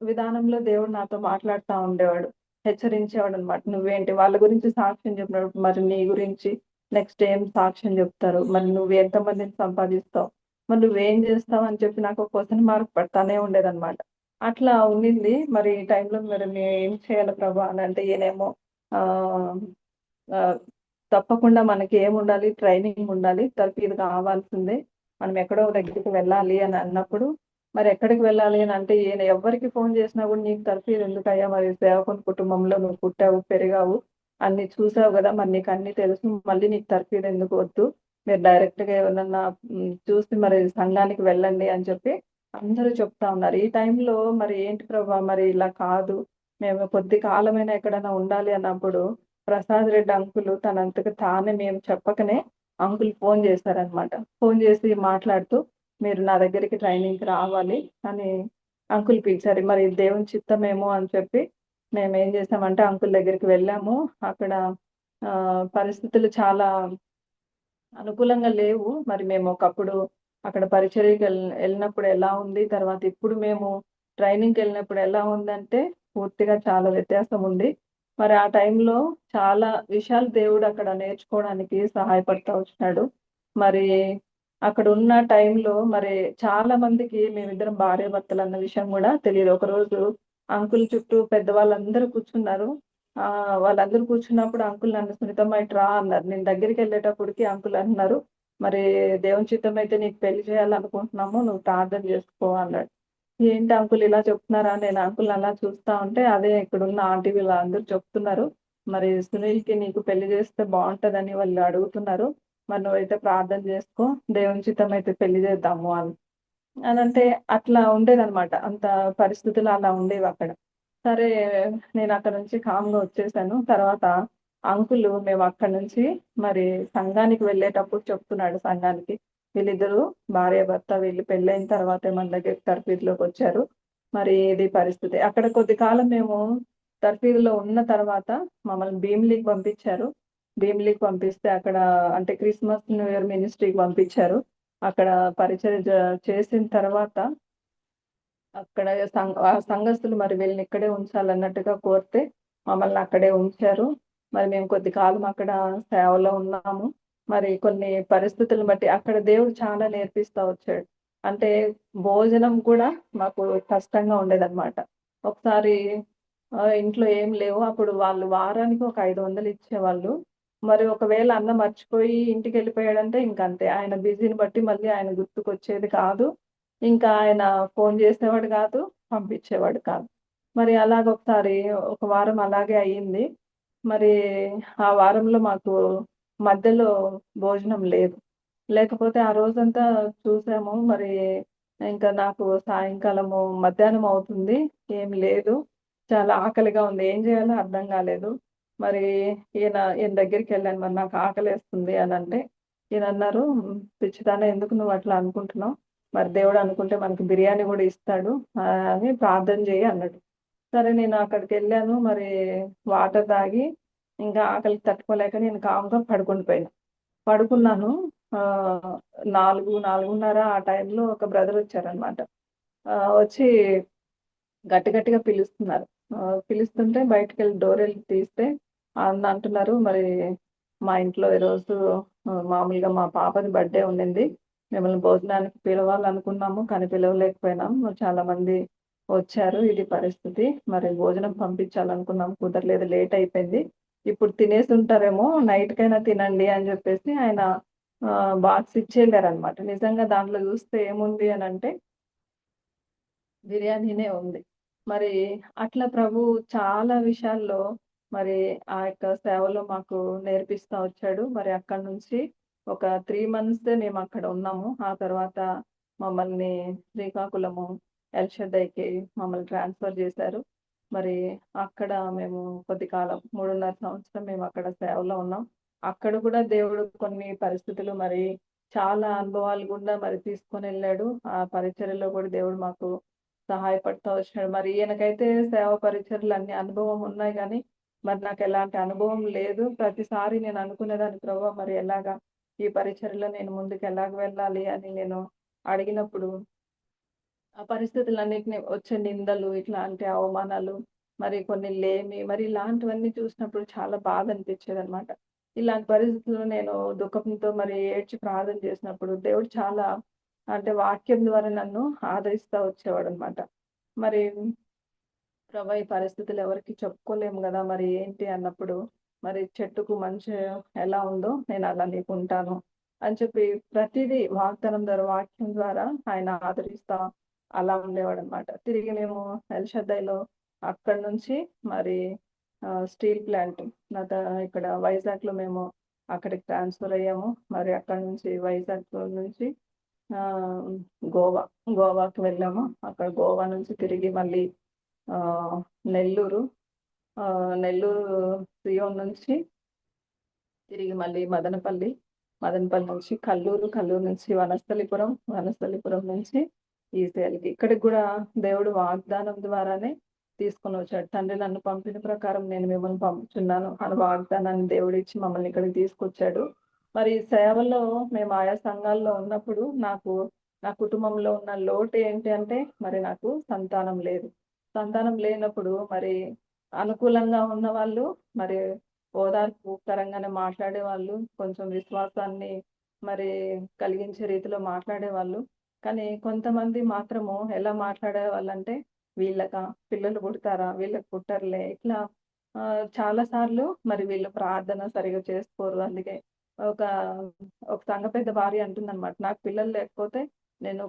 విధానంలో దేవుడు నాతో మాట్లాడుతా ఉండేవాడు. హెచ్చరించేవాడనమాట. నువ్వేంటి వాళ్ళ గురించి సాక్ష్యం చెప్పినప్పుడు మరి నీ గురించి నెక్స్ట్ ఏం సాక్ష్యం చెప్తారు? మరి నువ్వు ఎంతమందిని సంపాదిస్తావు? మరి నువ్వేం చేస్తావు? అని చెప్పి నాకు క్వెషన్ మార్క్ పడతానే ఉండేదనమాట. అట్లా ఉండింది. మరి ఈ టైంలో మరి నేనేం చేయాలి ప్రభా! అనంటే ఈయనేమో ఆహ్, ఆహ్, తప్పకుండా మనకి ఏముండాలి? ట్రైనింగ్ ఉండాలి. తర్ఫీదు కావాల్సిందే. మనం ఎక్కడో దగ్గరికి వెళ్ళాలి అని అన్నప్పుడు మరెక్కడికి వెళ్ళాలి అనంటే ఈయన ఎవ్వరికి ఫోను చేసినా గూడా నీకు తర్ఫీదు ఎందుకయ్యా? మరి సేవకుని కుటుంబంలో నువ్వు పుట్టావు, పెరిగావు, అన్నీ చూసావు గదా! మరి నీకన్నీ తెలుసు. మళ్ళీ నీకు తర్ఫీదెందుకు వద్దు. మీరు డైరెక్ట్‌గా ఎవరినన్నా చూసి మరి సంఘానికి వెళ్ళండి అని చెప్పి అందరూ చెప్తా ఉన్నారు. ఈ టైంలో మరి ఏంటి ప్రభా! మరి ఇలా కాదు. మేము కొద్ది కాలమైనా ఎక్కడైనా ఉండాలి అన్నప్పుడు ప్రసాద్ రెడ్డి అంకులు తనంతట తానే మేము చెప్పకనే అంకుల్ ఫోను చేశారనమాట. ఫోను చేసి మాట్లాడుతూ మీరు నా దగ్గరికి ట్రైనింగ్‌కి రావాలి అని అంకుల్ పిలిచారు. మరి దేవుని చిత్తమేమో అని చెప్పి మేమేం చేసామంటే అంకుల్ దగ్గరికి వెళ్ళాము. అక్కడ పరిస్థితులు చాలా అనుకూలంగా లేవు. మరి మేము ఒకప్పుడు అక్కడ ఎళ్ళినప్పుడు ఎలా ఉంది? తర్వాత ఇప్పుడు మేము ట్రైనింగ్‌కెళ్ళినప్పుడు ఎలా ఉందంటే పూర్తిగా చాలా వ్యత్యాసం ఉంది. మరి ఆ టైంలో చాలా విషయాలు దేవుడు అక్కడ నేర్చుకోవడానికి సహాయపడతా వచ్చినాడు. మరి అక్కడున్న టైంలో మరి చాలా మందికి మేమిద్దరం భార్యాభర్తలన్న విషయం గూడా తెలీదు. ఒకరోజు అంకుల్ చుట్టూ పెద్దవాళ్ళందరూ కూర్చున్నారు. వాళ్ళందరూ కూర్చున్నప్పుడు అంకుల్ నన్ను "సునీతమ్మ ఇటు రా" అన్నారు. నేను దగ్గరికెళ్ళేటప్పటికి అంకుల్ అంటున్నారు, "మరి దేవుని చిత్తమైతే నీకు పెళ్లి చేయాలనుకుంటున్నాము. నువ్వు ప్రార్థన చేసుకో" అన్నాడు. ఏంటి అంకుల్ ఇలా చెప్తున్నారా? నేను అంకుల్‌ని అలా చూస్తా ఉంటే, అదే ఇక్కడున్న ఆంటీ వీళ్ళందరూ చెప్తున్నారు. మరి సునీల్‌కి నీకు పెళ్లి చేస్తే బావుంటదని వాళ్ళు అడుగుతున్నారు. మరి నువ్వైతే ప్రార్థన చేసుకో. దేవుని చిత్తమైతే పెళ్లి చేద్దాము అని. అనంటే అట్లా ఉండేదనమాట. అంత పరిస్థితులు అలా ఉండేవక్కడ. సరే నేనక్కడి నుంచి కామ్‌గా వచ్చేసాను. తర్వాత అంకులు మేమక్కడి నుంచి మరి సంఘానికి వెళ్ళేటప్పుడు చెప్తున్నాడు సంఘానికి. వీళ్ళిద్దరూ భార్యాభర్త వీళ్ళు పెళ్ళైన తర్వాతే మన దగ్గరికి తర్ఫీదులోకొచ్చారు. మరి ఇది పరిస్థితి. అక్కడ కొద్ది కాలం మేము తర్ఫీదులో ఉన్న తర్వాత మమ్మల్ని భీమిలికి పంపించారు. భీమిలికి పంపిస్తే అక్కడ అంటే క్రిస్మస్, న్యూ ఇయర్ మినిస్ట్రీకి పంపించారు. అక్కడ పరిచర్య చేసిన తర్వాత అక్కడ సంఘస్థులు మరి వీళ్ళని ఇక్కడే ఉంచాలన్నట్టుగా కోరితే మమ్మల్ని అక్కడే ఉంచారు. మరి మేము కొద్ది కాలం అక్కడ సేవలో ఉన్నాము. మరి కొన్ని పరిస్థితులను బట్టి అక్కడ దేవుడు చాలా నేర్పిస్తా వచ్చాడు. అంటే భోజనం కూడా మాకు కష్టంగా ఉండేదన్నమాట. ఒకసారి ఇంట్లో ఏం లేవు. అప్పుడు వాళ్ళు వారానికి ఒక 500 ఇచ్చేవాళ్ళు. మరి ఒకవేళ అన్న మర్చిపోయి ఇంటికెళ్ళిపోయాడంటే ఇంకంతే. ఆయన బిజీని బట్టి మళ్ళీ ఆయన గుర్తుకొచ్చేది కాదు. ఇంకా ఆయన ఫోను చేసేవాడు కాదు, పంపించేవాడు కాదు. మరి అలాగొకసారి ఒక వారం అలాగే అయింది. మరి ఆ వారంలో మాకు మధ్యలో భోజనం లేదు. లేకపోతే ఆ రోజంతా చూసాము. మరి ఇంకా నాకు సాయంకాలము మధ్యాహ్నం అవుతుంది. ఏమి లేదు. చాలా ఆకలిగా ఉంది. ఏం చేయాలో అర్థం కాలేదు. మరి ఈయన దగ్గరికెళ్ళాను. మరి నాకు ఆకలేస్తుంది అనంటే, ఈయనన్నారు, "పిచ్చిదానా ఎందుకు నువ్వు అట్లా అనుకుంటున్నావు? మరి దేవుడు అనుకుంటే మనకి బిర్యానీ గూడా ఇస్తాడు అని ప్రార్థన చెయ్యి" అన్నాడు. సరే నేను అక్కడికెళ్ళాను. మరి వాటర్ తాగి ఇంకా ఆకలికి తట్టుకోలేక నేను కామ్‌గా పడుకుండిపోయాను. పడుకున్నాను. 4, 4:30 ఆ టైంలో ఒక బ్రదర్ వచ్చారనమాట. వచ్చి గట్టి గట్టిగా పిలుస్తున్నారు. పిలుస్తుంటే బయటికెళ్ళి డోరెళ్ళి తీస్తే అంటున్నారు, "మరి మా ఇంట్లో ఈరోజు మామూలుగా మా పాపది బర్త్‌డే ఉండింది. మిమ్మల్ని భోజనానికి పిలవాలనుకున్నాము. కానీ పిలవలేకపోయినాం. చాలామంది వచ్చారు. ఇది పరిస్థితి. మరి భోజనం పంపించాలనుకున్నాం. కుదరలేదు. లేట్ అయిపోయింది. ఇప్పుడు తినేసుంటారేమో నైట్‌కైనా తినండి" అని జెప్పేసి ఆయన బాక్స్ ఇచ్చెళ్లారనమాట. నిజంగా దాంట్లో జూస్తే ఏముంది అనంటే బిర్యానీనే ఉంది. మరి అట్లా ప్రభువు చాలా విషయాల్లో మరి ఆ యొక్క సేవలో మాకు నేర్పిస్తా వచ్చాడు. మరి అక్కడి నుంచి ఒక 3 మంత్సే మేమక్కడ ఉన్నాము. ఆ తర్వాత మమ్మల్ని శ్రీకాకుళము ఎల్‌షద్దైకి మమ్మల్ని ట్రాన్స్‌ఫర్ జేశారు. మరి అక్కడ మేము కొద్ది కాలం 3.5 సంవత్సరం మేమక్కడ సేవలో ఉన్నాం. అక్కడ కూడా దేవుడు కొన్ని పరిస్థితులు మరి చాలా అనుభవాలు గుండా మరి తీసుకొనెళ్ళాడు. ఆ పరిచర్యలో కూడా దేవుడు మాకు సహాయపడతా వచ్చాడు. మరి ఈయనకైతే సేవ పరిచర్యలు అన్ని అనుభవం ఉన్నాయి గానీ, మరి నాకెలాంటి అనుభవం లేదు. ప్రతిసారి నేను అనుకునేదాన్ని, ప్రభువా మరి ఎలాగా ఈ పరిచర్యలో నేను ముందుకు ఎలాగ వెళ్ళాలి అని నేను అడిగినప్పుడు, ఆ పరిస్థితులన్నిటిని వచ్చే నిందలు, ఇట్లాంటి అవమానాలు, మరి కొన్ని లేమి, మరి ఇలాంటివన్నీ చూసినప్పుడు చాలా బాధ అనిపించేదనమాట. ఇలాంటి పరిస్థితుల్లో నేను దుఃఖంతో మరి ఏడ్చి ప్రార్థన చేసినప్పుడు దేవుడు చాలా అంటే వాక్యం ద్వారా నన్ను ఆదరిస్తా వచ్చేవాడనమాట. మరి ప్రభా! ఈ పరిస్థితులు ఎవరికీ చెప్పుకోలేము గదా! మరి ఏంటి అన్నప్పుడు, మరి చెట్టుకు మంచు ఎలా ఉందో నేను అలా నీకుంటాను అని చెప్పి ప్రతీదీ వాగ్దానం ద్వారా, వాక్యం ద్వారా ఆయన ఆదరిస్తా అలా ఉండేవాడనమాట. తిరిగి మేము ఎల్‌షద్దైలో అక్కడి నుంచి మరి స్టీల్ ప్లాంట్ నాత ఇక్కడ వైజాగ్‌లో మేము అక్కడికి ట్రాన్స్‌ఫర్ అయ్యాము. మరి అక్కడి నుంచి వైజాగ్‌లో నుంచి ఆహ్, గోవా, గోవాకి వెళ్ళాము. అక్కడ గోవా నుంచి తిరిగి మళ్ళీ ఆహ్, నెల్లూరు, నెల్లూరు సియోన్ నుంచి తిరిగి మళ్ళీ మదనపల్లి, మదనపల్లి నుంచి కల్లూరు, కల్లూరు నుంచి వనస్థలిపురం, వనస్థలిపురం నుంచి ఈసీఎల్‌కి. ఇక్కడికి గూడా దేవుడు వాగ్దానం ద్వారానే తీసుకొనొచ్చాడు. తండ్రి నన్ను పంపిన ప్రకారం నేను మిమ్మల్ని పంపుచున్నాను అని వాగ్దానాన్ని దేవుడిచ్చి మమ్మల్ని ఇక్కడికి తీసుకొచ్చాడు. మరి ఈ సేవలో మేము ఆయా సంఘాల్లో ఉన్నప్పుడు నా కుటుంబంలో ఉన్న లోటు ఏంటి అంటే మరి నాకు సంతానం లేదు. సంతానం లేనప్పుడు మరి అనుకూలంగా ఉన్నవాళ్ళు మరి ఓదార్పుకరంగానే మాట్లాడేవాళ్ళు. కొంచెం విశ్వాసాన్ని మరి కలిగించే రీతిలో మాట్లాడేవాళ్ళు. కానీ కొంతమంది మాత్రము ఎలా మాట్లాడేవాళ్ళంటే, వీళ్ళకా పిల్లలు పుడతారా? వీళ్ళకి పుట్టరులే. ఇట్లా చాలా సార్లు మరి వీళ్ళు ప్రార్థన సరిగ్గా చేసుకోరు. అందుకే ఒక ఒక సంఘ పెద్ద భార్య అంటుందనమాట. నాకు పిల్లలు లేకపోతే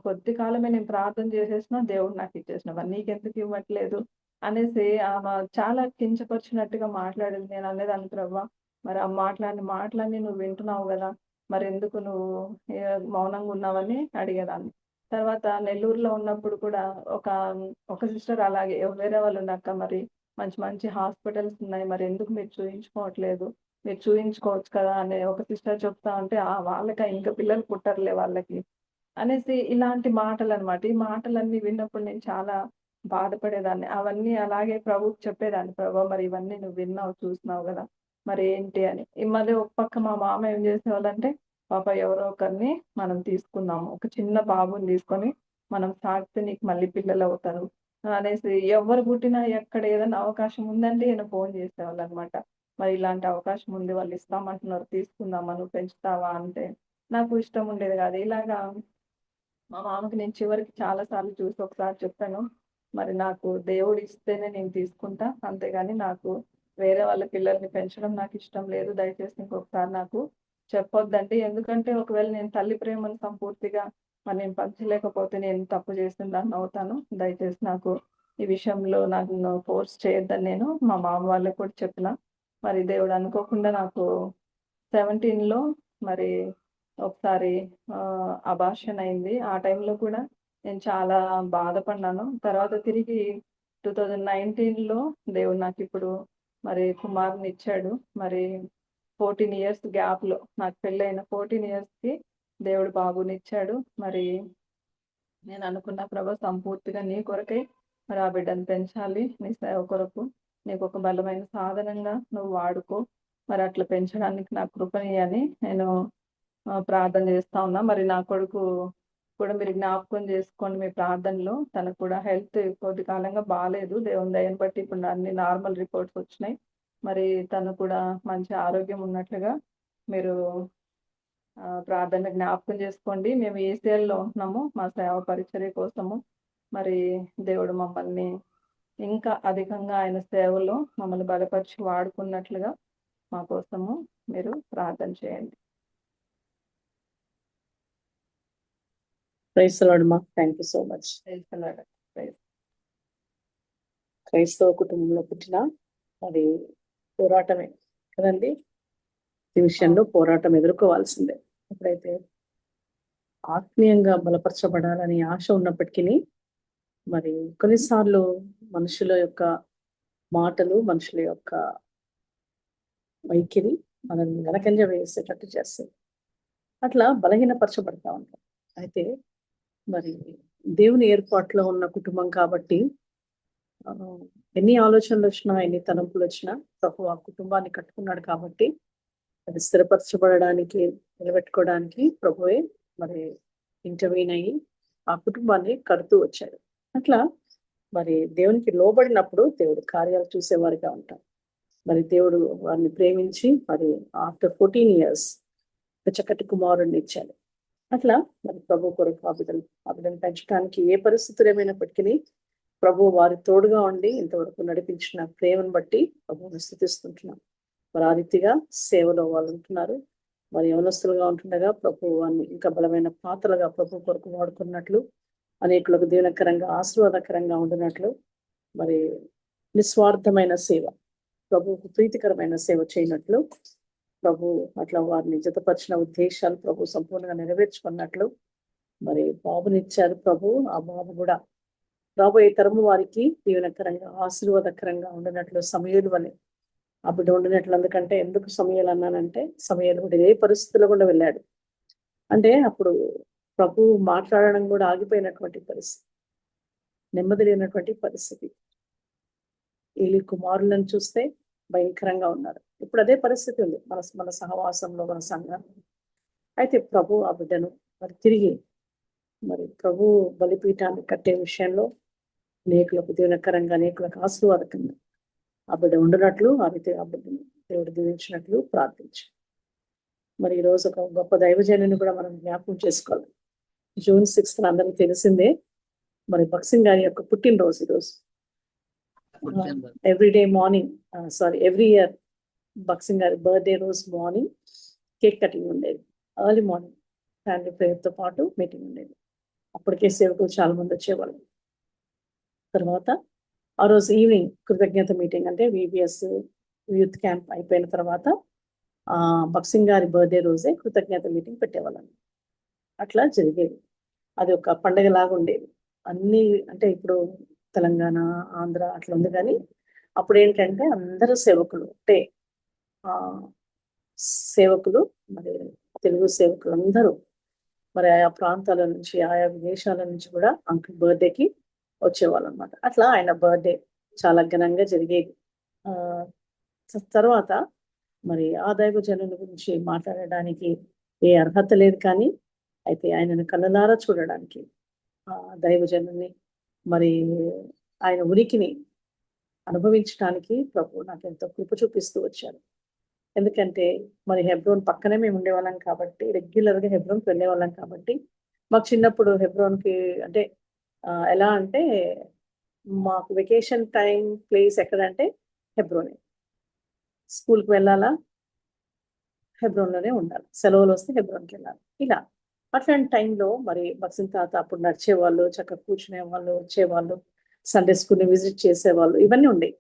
కొద్ది కాలమే నేను ప్రార్థన చేసేసినా దేవుడు నాకిచ్చేసినా. మరి నీకెందుకు ఇవ్వట్లేదు? అనేసి ఆమె చాలా కించపరిచినట్టుగా మాట్లాడింది. నేను అనేదాన్ని, ప్రభా! మరి ఆ మాట్లాడిన మాటలన్నీ నువ్వు వింటున్నావు గదా! మరెందుకు నువ్వు మౌనంగా ఉన్నావని అడిగేదాన్ని. తర్వాత నెల్లూరులో ఉన్నప్పుడు కూడా ఒక ఒక సిస్టర్ అలాగే వేరే వాళ్ళుండక్క మరి మంచి మంచి హాస్పిటల్స్ ఉన్నాయి. మరెందుకు మీరు చూయించుకోవట్లేదు? మీరు చూయించుకోవచ్చు కదా! అని ఒక సిస్టర్ చెప్తా ఉంటే, వాళ్ళకా ఇంక పిల్లలు పుట్టరులే వాళ్ళకి అనేసి ఇలాంటి మాటలనమాట. ఈ మాటలన్నీ విన్నప్పుడు నేను చాలా బాధపడేదాన్ని. అవన్నీ అలాగే ప్రభువుకి చెప్పేదాన్ని. ప్రభా! మరి ఇవన్నీ నువ్వు విన్నావు, చూసినావు గదా! మరి ఏంటి అని. మళ్ళీ ఒక పక్క మా మామ ఏం జేసేవాళ్ళంటే, పాప ఎవరో ఒకరిని మనం తీసుకుందాము. ఒక చిన్న బాబుని తీసుకొని మనం సాకితే నీకు మళ్ళీ పిల్లలవుతారు అనేసి ఎవ్వరు పుట్టినా ఎక్కడ ఏదైనా అవకాశం ఉందంటే ఈయన ఫోను జేసేవాళ్ళనమాట. మరి ఇలాంటి అవకాశం ఉంది, వాళ్ళు ఇస్తామంటున్నారు, తీసుకుందామా, నువ్వు పెంచుతావా అంటే నాకు ఇష్టం ఉండేది కాదు. ఇలాగా మా మామకి నేను చివరికి చాలా సార్లు చూసి ఒకసారి చెప్పాను, మరి నాకు దేవుడు ఇస్తేనే నేను తీసుకుంటా, అంతేగాని నాకు వేరే వాళ్ళ పిల్లల్ని పెంచడం నాకు ఇష్టం లేదు, దయచేసి ఇంకొకసారి నాకు చెప్పొద్దండి. ఎందుకంటే ఒకవేళ నేను తల్లి ప్రేమను సంపూర్తిగా మరి నేను పంచలేకపోతే నేను తప్పు చేసిన దాన్ని అవుతాను. దయచేసి నాకు ఈ విషయంలో నాకు ఫోర్స్ చేయొద్దని నేను మా మామ వాళ్ళకి కూడా చెప్పిన. మరి దేవుడు అనుకోకుండా నాకు 17లో మరి ఒకసారి అబార్షన్ అయింది. ఆ టైంలో కూడా నేను చాలా బాధపడ్డాను. తర్వాత తిరిగి 2019లో దేవుడు నాకిప్పుడు మరి కుమారునిచ్చాడు. మరి 14 ఇయర్స్ గ్యాప్‌లో నాకు పెళ్ళైన 14 ఇయర్స్‌కి దేవుడు బాబునిచ్చాడు. మరి నేను అనుకున్న, ప్రభా సంపూర్తిగా నీ కొరకై మరి ఆ బిడ్డను పెంచాలి, నీ సేవ కొరకు నీకొక బలమైన సాధనంగా నువ్వు వాడుకో. మరి అట్లా పెంచడానికి నాకు కృపనియ్యని నేను ప్రార్థన చేస్తా ఉన్నా. మరి నా కొడుకు కూడా మీరు జ్ఞాపకం చేసుకోండి మీ ప్రార్థనలో. తనకు కూడా హెల్త్ కొద్ది కాలంగా బాలేదు. దేవుని దయని బట్టి ఇప్పుడు అన్ని నార్మల్ రిపోర్ట్స్ వచ్చినాయి. మరి తను కూడా మంచి ఆరోగ్యం ఉన్నట్లుగా మీరు ప్రార్థన జ్ఞాపకం చేసుకోండి. మేము ఏసీఎల్లో ఉంటున్నాము మా సేవ పరిచర్య కోసము. మరి దేవుడు మమ్మల్ని ఇంకా అధికంగా ఆయన సేవలో మమ్మల్ని బలపరిచి వాడుకున్నట్లుగా మా కోసము మీరు ప్రార్థన చేయండి. ప్రైజ్ ది లార్డ్ మా. Thank you so much. క్రైస్తవ కుటుంబంలో పుట్టిన అది పోరాటమే కదండి. ఈ విషయంలో పోరాటం ఎదుర్కోవాల్సిందే. ఎప్పుడైతే ఆత్మీయంగా బలపరచబడాలని ఆశ ఉన్నప్పటికీ మరి కొన్నిసార్లు మనుషుల యొక్క మాటలు, మనుషుల యొక్క వైఖరి మనల్ని వెనకంజ వేసేటట్టు చేస్తుంది. అట్లా బలహీనపరచబడతా ఉంటాం. అయితే మరి దేవుని ఏర్పాట్లో ఉన్న కుటుంబం కాబట్టి ఎన్ని ఆలోచనలు వచ్చినా, ఎన్ని తలంపులు వచ్చినా ప్రభు ఆ కుటుంబాన్ని కట్టుకున్నాడు కాబట్టి అది స్థిరపరచబడడానికి, నిలబెట్టుకోవడానికి ప్రభువే మరి ఇంటర్వ్యూన్ అయ్యి ఆ కుటుంబాన్ని కడుతూ వచ్చాడు. అట్లా మరి దేవునికి లోబడినప్పుడు దేవుడు కార్యాలు చూసేవారిగా ఉంటాం. మరి దేవుడు వారిని ప్రేమించి మరి ఆఫ్టర్ 14 ఇయర్స్ చక్కటి కుమారుడిని ఇచ్చాడు. అట్లా మరి ప్రభు కొరకు ఆ బిడ్డను పెంచడానికి ఏ పరిస్థితులు ఏమైనప్పటికీ ప్రభు వారి తోడుగా ఉండి ఇంతవరకు నడిపించిన ప్రేమను బట్టి ప్రభువుని స్తుతిస్తుంటున్నాం. మరి ఆ రీతిగా సేవలో వాళ్ళు ఉంటున్నారు. మరి యవనస్తులుగా ఉంటుండగా ప్రభు వారిని ఇంకా బలమైన పాత్రలుగా ప్రభు కొరకు వాడుకున్నట్లు, అనేకులకు దీవెనకరంగా ఆశీర్వాదకరంగా ఉండినట్లు, మరి నిస్వార్థమైన సేవ, ప్రభువుకు ప్రీతికరమైన సేవ చేయనట్లు ప్రభు అట్లా వారిని జతపరిచిన ఉద్దేశాలు ప్రభు సంపూర్ణంగా నెరవేర్చుకున్నట్లు మరి బాబునిచ్చారు ప్రభు. ఆ బాబు కూడా రాబోయే తరము వారికి దీవెనకరంగా ఆశీర్వాదకరంగా ఉండినట్లు సమయలు వలె ఆ బిడ్డ ఉండినట్లు. ఎందుకంటే ఎందుకు సమయాలు అన్నానంటే, సమయాలు కూడా ఏ పరిస్థితుల్లో కూడా వెళ్ళాడు అంటే అప్పుడు ప్రభు మాట్లాడడం కూడా ఆగిపోయినటువంటి పరిస్థితి, నెమ్మది లేనటువంటి పరిస్థితి. వీళ్ళ కుమారులను చూస్తే భయంకరంగా ఉన్నారు. ఇప్పుడు అదే పరిస్థితి ఉంది మన సహవాసంలో, మన సంఘం. అయితే ప్రభు ఆ బిడ్డను మరి తిరిగి మరి ప్రభు బలిపీఠాన్ని కట్టే విషయంలో అనేకులకు దీవెనకరంగా, అనేకులకు ఆశీర్వాదకంగా ఆ బిడ్డ ఉండినట్లు, ఆ రీతి ఆ బిడ్డను దేవుడు దీవించినట్లు ప్రార్థించు. మరి ఈరోజు ఒక గొప్ప దైవజనుని కూడా మనం జ్ఞాపకం చేసుకోవాలి. June 6th అందరికీ తెలిసిందే మరి భక్సింగ్ గారి యొక్క పుట్టినరోజు ఈరోజు. ఎవ్రీ ఇయర్ భక్సింగ్ గారి బర్త్డే రోజు మార్నింగ్ కేక్ కటింగ్ ఉండేది. ఎర్లీ మార్నింగ్ ఫ్యామిలీ ప్రేయర్తో పాటు మీటింగ్ ఉండేది. అప్పటికే సేవకులు చాలా మంది వచ్చేవాళ్ళు. తర్వాత ఆ రోజు ఈవినింగ్ కృతజ్ఞత మీటింగ్, అంటే VBS యూత్ క్యాంప్ అయిపోయిన తర్వాత భక్సింగ్ గారి బర్త్డే రోజే కృతజ్ఞత మీటింగ్ పెట్టేవాళ్ళం. అట్లా జరిగేది. అది ఒక పండగలాగా ఉండేది. అన్ని అంటే ఇప్పుడు తెలంగాణ, ఆంధ్ర అట్లా ఉంది, కానీ అప్పుడు ఏంటంటే అందరూ సేవకులు అంటే సేవకులు మరి తెలుగు సేవకులు అందరూ మరి ఆయా ప్రాంతాల నుంచి, ఆయా విదేశాల నుంచి కూడా అంకుల్ బర్త్డేకి వచ్చేవాళ్ళు అనమాట. అట్లా ఆయన బర్త్డే చాలా ఘనంగా జరిగేది. తర్వాత మరి ఆ దైవజనుల గురించి మాట్లాడడానికి ఏ అర్హత లేదు, కానీ అయితే ఆయనను కళ్ళలారా చూడడానికి, ఆ దైవజనుని మరి ఆయన ఉనికిని అనుభవించడానికి ప్రభు నాకు ఎంతో కృప చూపిస్తూ వచ్చారు. ఎందుకంటే మరి హెబ్రోన్ పక్కనే మేము ఉండేవాళ్ళం కాబట్టి, రెగ్యులర్గా హెబ్రోన్కి వెళ్ళేవాళ్ళం కాబట్టి, మాకు చిన్నప్పుడు హెబ్రోన్కి అంటే ఎలా అంటే మాకు వెకేషన్ టైం ప్లేస్ ఎక్కడంటే హెబ్రోనే. స్కూల్కి వెళ్ళాలా, హెబ్రోన్లోనే ఉండాలి. సెలవులు వస్తే హెబ్రోన్కి వెళ్ళాలి. ఇలా అట్లాంటి టైంలో మరి భక్సింగ్ తాత అప్పుడు నడిచేవాళ్ళు, చక్కగా కూర్చునేవాళ్ళు, వచ్చేవాళ్ళు, సండే స్కూల్ని విజిట్ చేసేవాళ్ళు, ఇవన్నీ ఉండేవి.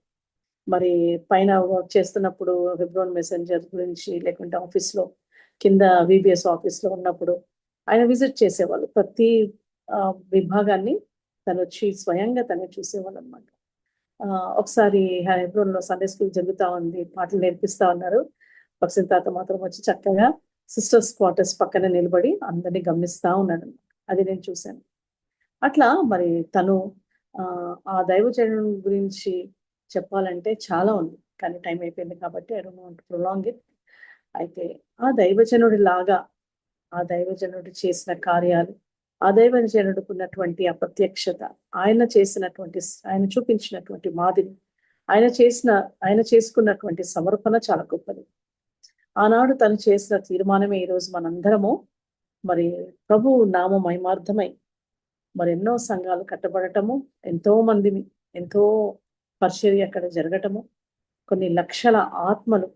మరి పైన వర్క్ చేస్తున్నప్పుడు హెబ్రోన్ మెసెంజర్ గురించి, లేకుంటే ఆఫీస్లో కింద విబిఎస్ ఆఫీస్లో ఉన్నప్పుడు ఆయన విజిట్ చేసేవాళ్ళు. ప్రతి విభాగాన్ని తను వచ్చి స్వయంగా తనే చూసేవాళ్ళు అనమాట. ఒకసారి హెబ్రోన్లో సండే స్కూల్ జరుగుతూ ఉంది, పాటలు నేర్పిస్తా ఉన్నారు. భక్సింగ్ తాత మాత్రం వచ్చి చక్కగా సిస్టర్స్ క్వార్టర్స్ పక్కన నిలబడి అందరినీ గమనిస్తూ ఉన్నాడు. అది నేను చూశాను. అట్లా మరి తను ఆ దైవజనుడి గురించి చెప్పాలంటే చాలా ఉంది, కానీ టైం అయిపోయింది కాబట్టి I don't want to prolong it. అయితే ఆ దైవజనుడి లాగా, ఆ దైవజనుడు చేసిన కార్యాలు, ఆ దైవజనుడికి ఉన్నటువంటి ఆ ప్రత్యక్షత, ఆయన చూపించినటువంటి మాదిరి, ఆయన చేసుకున్నటువంటి సమర్పణ చాలా గొప్పది. ఆనాడు తను చేసిన తీర్మానమే ఈరోజు మనందరము మరి ప్రభు నామ మహిమార్థమై మరి ఎన్నో సంఘాలు కట్టబడటము, ఎంతో పరిచర్య అక్కడ జరగటము, కొన్ని లక్షల ఆత్మలు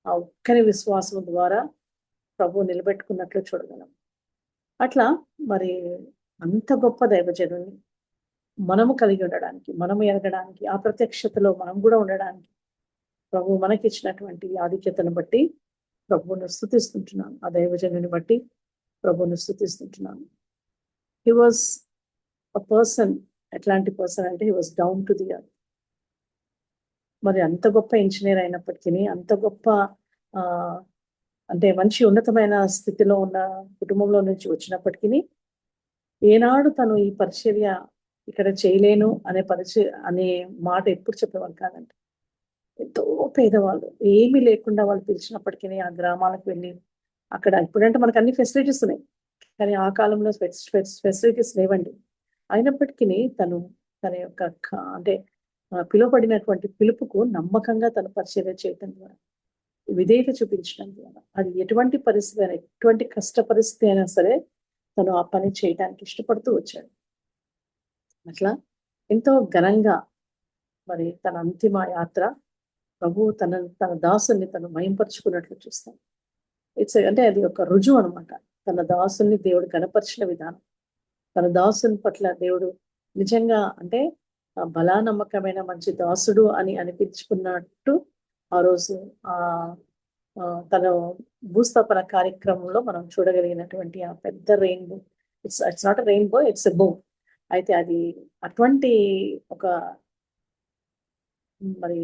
ఆ ఒక్కరి విశ్వాసం ద్వారా ప్రభు నిలబెట్టుకున్నట్లు చూడగలం. అట్లా మరి అంత గొప్ప దైవజనుని మనము కలిగి ఉండడానికి, మనము ఎరగడానికి, ఆ ప్రత్యక్షతలో మనం కూడా ఉండడానికి ప్రభు మనకిచ్చినటువంటి ఆధిక్యతను బట్టి ప్రభువును స్తుతిస్తుంటున్నాను. ఆ దైవజనుని బట్టి ప్రభువును స్తుతిస్తుంటున్నాను. He was a person. ఎట్లాంటి పర్సన్ అంటే he was down to the earth. మరి అంత గొప్ప ఇంజనీర్ అయినప్పటికీ, అంత గొప్ప అంటే మంచి ఉన్నతమైన స్థితిలో ఉన్న కుటుంబంలో నుంచి వచ్చినప్పటికీ, ఏనాడు తను ఈ పరిచర్య ఇక్కడ చేయలేను అనే మాట ఎప్పుడు చెప్పేవాళ్ళు కాదండి. ఎంతో పేదవాళ్ళు, ఏమీ లేకుండా వాళ్ళు పిలిచినప్పటికీ ఆ గ్రామాలకు వెళ్ళి అక్కడ, ఇప్పుడంటే మనకు అన్ని ఫెసిలిటీస్ ఉన్నాయి, కానీ ఆ కాలంలో ఫెసిలిటీస్ లేవండి. అయినప్పటికీ తన యొక్క అంటే పిలువబడినటువంటి పిలుపుకు నమ్మకంగా తన పరిచర్య చేయటం ద్వారా, విధేయత చూపించడం ద్వారా, అది ఎటువంటి పరిస్థితి అయినా, ఎటువంటి కష్ట పరిస్థితి అయినా సరే తను ఆ పని చేయడానికి ఇష్టపడుతూ వచ్చాడు. అట్లా ఎంతో ఘనంగా మరి తన అంతిమ యాత్ర ప్రభు తన దాసుని తను మయంపరుచుకున్నట్లు చూస్తాం. అంటే అది ఒక రుజువు అనమాట. తన దాసుని దేవుడు గణపరిచిన విధానం, తన దాసుని పట్ల దేవుడు నిజంగా అంటే బలానమ్మకమైన మంచి దాసుడు అని అనిపించుకున్నట్టు ఆ రోజు తన భూస్థాపన కార్యక్రమంలో మనం చూడగలిగినటువంటి ఆ పెద్ద rainbow. It's not a rainbow, it's a బో. అయితే అది అటువంటి ఒక మరి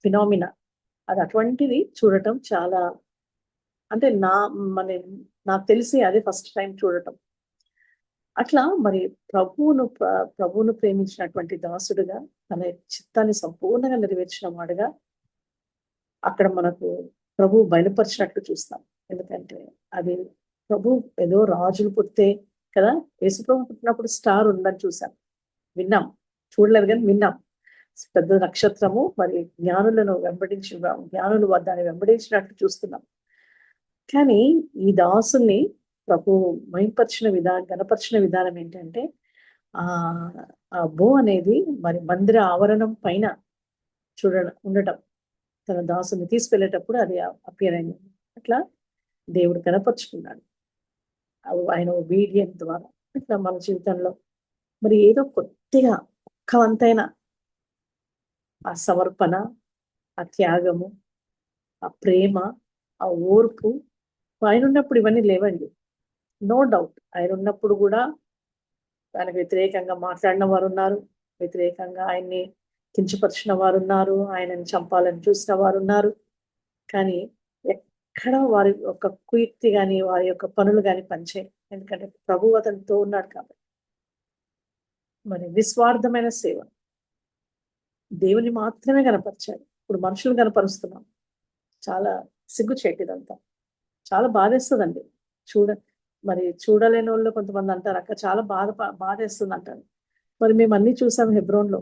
ఫినామినా, అది అటువంటిది చూడటం చాలా అంటే నాకు తెలిసి అదే ఫస్ట్ టైం చూడటం. అట్లా మరి ప్రభువును ప్రేమించినటువంటి దాసుడుగా తన చిత్తాన్ని సంపూర్ణంగా నెరవేర్చిన వాడుగా అక్కడ మనకు ప్రభు బయలుపరిచినట్లు చూస్తాం. ఎందుకంటే అది ప్రభు ఏదో రాజులు పుట్టే కదా, యేసుప్రభు పుట్టినప్పుడు స్టార్ ఉందని చూసాం, విన్నాం, చూడలేదు కానీ విన్నాం. పెద్ద నక్షత్రము మరి జ్ఞానులు దాన్ని వెంబడించినట్లు చూస్తున్నాం. కానీ ఈ దాసుల్ని ప్రభు గణపరిచిన విధానం ఏంటంటే ఆ బో అనేది మరి మందిర ఆవరణం పైన ఉండటం, తన దాసుని తీసుకెళ్లేటప్పుడు అది అపియర్ అయింది. అట్లా దేవుడు గణపరుచుకున్నాడు ఆయన ఒబీడియన్స్ ద్వారా. అట్లా మన జీవితంలో మరి ఏదో కొద్దిగా ఒక్క వంతైన ఆ సమర్పణ, ఆ త్యాగము, ఆ ప్రేమ, ఆ ఓర్పు ఆయన ఉన్నప్పుడు ఇవన్నీ లేవండి. నో డౌట్ ఆయన ఉన్నప్పుడు కూడా ఆయనకు వ్యతిరేకంగా మాట్లాడిన వారు ఉన్నారు, వ్యతిరేకంగా ఆయన్ని కించపరిచిన వారు ఉన్నారు, ఆయనని చంపాలని చూసిన వారు ఉన్నారు. కానీ ఎక్కడ వారి యొక్క కుయుక్తి కానీ వారి యొక్క పనులు కానీ పనిచేయరు. ఎందుకంటే ప్రభువు అతనితో ఉన్నాడు కాబట్టి. మరి నిస్వార్థమైన సేవ, దేవుని మాత్రమే కనపరిచాడు. ఇప్పుడు మనుషులు కనపరుస్తున్నాం. చాలా సిగ్గుచేటిదంతా, చాలా బాధేస్తుందండి. మరి చూడలేని వాళ్ళు కొంతమంది అంటారు, అక్క చాలా బాధేస్తుంది అంటారు. మరి మేము అన్ని చూసాం హెబ్రోన్లో.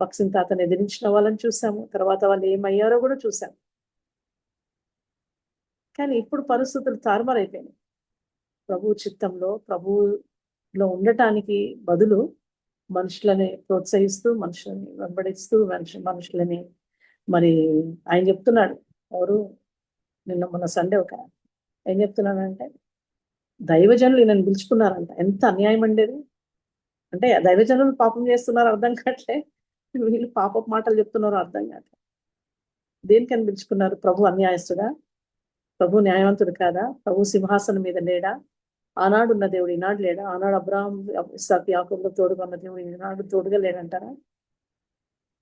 భక్సింగ్ తాతను ఎదిరించిన వాళ్ళని చూసాము, తర్వాత వాళ్ళు ఏమయ్యారో కూడా చూసాము. కానీ ఇప్పుడు పరిస్థితులు తారుమారైపోయినాయి. ప్రభు చిత్తంలో, ప్రభువులో ఉండటానికి బదులు మనుషులని ప్రోత్సహిస్తూ, మనుషులని వెంబడిస్తూ, మనుషులని మరి ఆయన చెప్తున్నాడు. ఎవరు నిన్న మొన్న సండే ఏం చెప్తున్నానంటే, దైవజనులు ఈయనను పిలుచుకున్నారంట. ఎంత అన్యాయం అండేది. అంటే దైవజనులు పాపం చేస్తున్నారు అర్థం కావట్లే, వీళ్ళు పాపపు మాటలు చెప్తున్నారో అర్థం కావట్లే. దేనికని పిలుచుకున్నారు? ప్రభు అన్యాయస్తుడా? ప్రభు న్యాయవంతుడు కాదా? ప్రభు సింహాసనం మీద లేడా? ఆనాడు ఉన్న దేవుడు ఈనాడు లేడా? ఆనాడు అబ్రాహం, ఇస్సాకు, యాకోబులకు తోడుగా ఉన్న దేవుడు ఈనాడు తోడుగా లేడంటారా?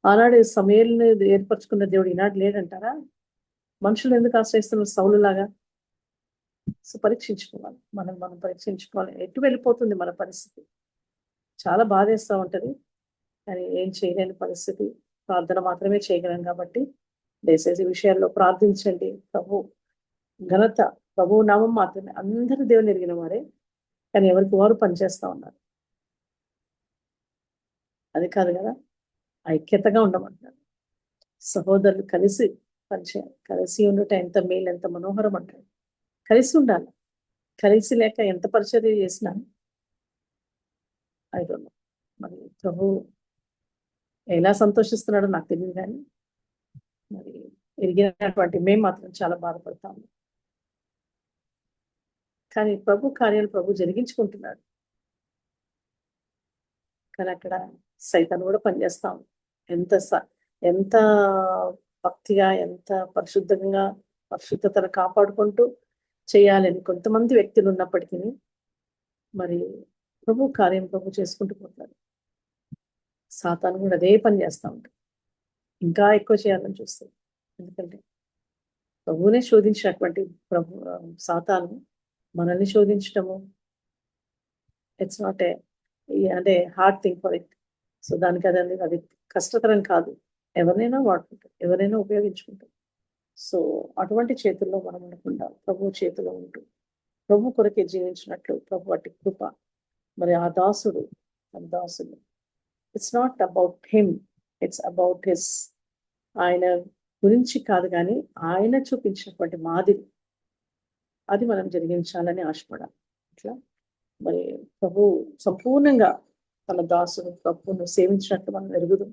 ఆనాడు సమూయేలుని ఏర్పరచుకున్న దేవుడు ఈనాడు లేడంటారా? మనుషులు ఎందుకు ఆశ్రయిస్తున్నారు సౌలులాగా? సో పరీక్షించుకోవాలి, మనం పరీక్షించుకోవాలి. ఎటు వెళ్ళిపోతుంది మన పరిస్థితి? చాలా బాధేస్తూ ఉంటది, కానీ ఏం చేయలేని పరిస్థితి. ప్రార్థన మాత్రమే చేయగలం కాబట్టి దయచేసి విషయాల్లో ప్రార్థించండి. ప్రభు ఘనత, ప్రభు నామం మాత్రమే. అందరూ దేవుని ఎరిగిన వారే, కానీ ఎవరికి వారు పనిచేస్తా ఉన్నారు. అది కాదు కదా, ఐక్యతగా ఉండమంటారు. సహోదరులు కలిసి పనిచేయాలి. కలిసి ఉండట ఎంత మేలు, ఎంత మనోహరం అంటారు. కలిసి ఉండాలి. కలిసి లేక ఎంత పరిచర్య చేసినా ఐదు మరి ప్రభు ఎలా సంతోషిస్తున్నాడో నాకు తెలియదు, కానీ మరి ఎరిగినటువంటి మేము మాత్రం చాలా బాధపడతాము. కానీ ప్రభు కార్యాలు ప్రభు జరిగించుకుంటున్నాడు. కానీ అక్కడ సైతాను కూడా పనిచేస్తాం. ఎంత భక్తిగా, ఎంత పరిశుద్ధతను కాపాడుకుంటూ చేయాలని కొంతమంది వ్యక్తులు ఉన్నప్పటికీ మరి ప్రభు కార్యం ప్రభు చేసుకుంటూ పోతారు. సాతాను కూడా అదే పని చేస్తూ ఉంటాడు, ఇంకా ఎక్కువ చేయాలని చూస్తుంది. ఎందుకంటే ప్రభువునే శోధించినటువంటి సాతాను మనల్ని శోధించటము ఇట్స్ నాట్ అంటే hard thing for it. So దానికి అది కష్టతరం కాదు. ఎవరినైనా వాడుకుంటారు, ఎవరైనా ఉపయోగించుకుంటారు. సో అటువంటి చేతుల్లో మనం ఉండకుండా ప్రభు చేతిలో ఉంటూ ప్రభు కొరకే జీవించినట్లు ప్రభు వాటి కృప మరి ఆ దాసుడు it's not about him, it's about his. ఆయన గురించి కాదు, కానీ ఆయన చూపించినటువంటి మాదిరి అది మనం జరిగించాలని ఆశపడాలి. ఇట్లా మరి ప్రభు సంపూర్ణంగా తన దాసుడు ప్రభువును సేవించినట్లు మనం ఎరుగుదాం.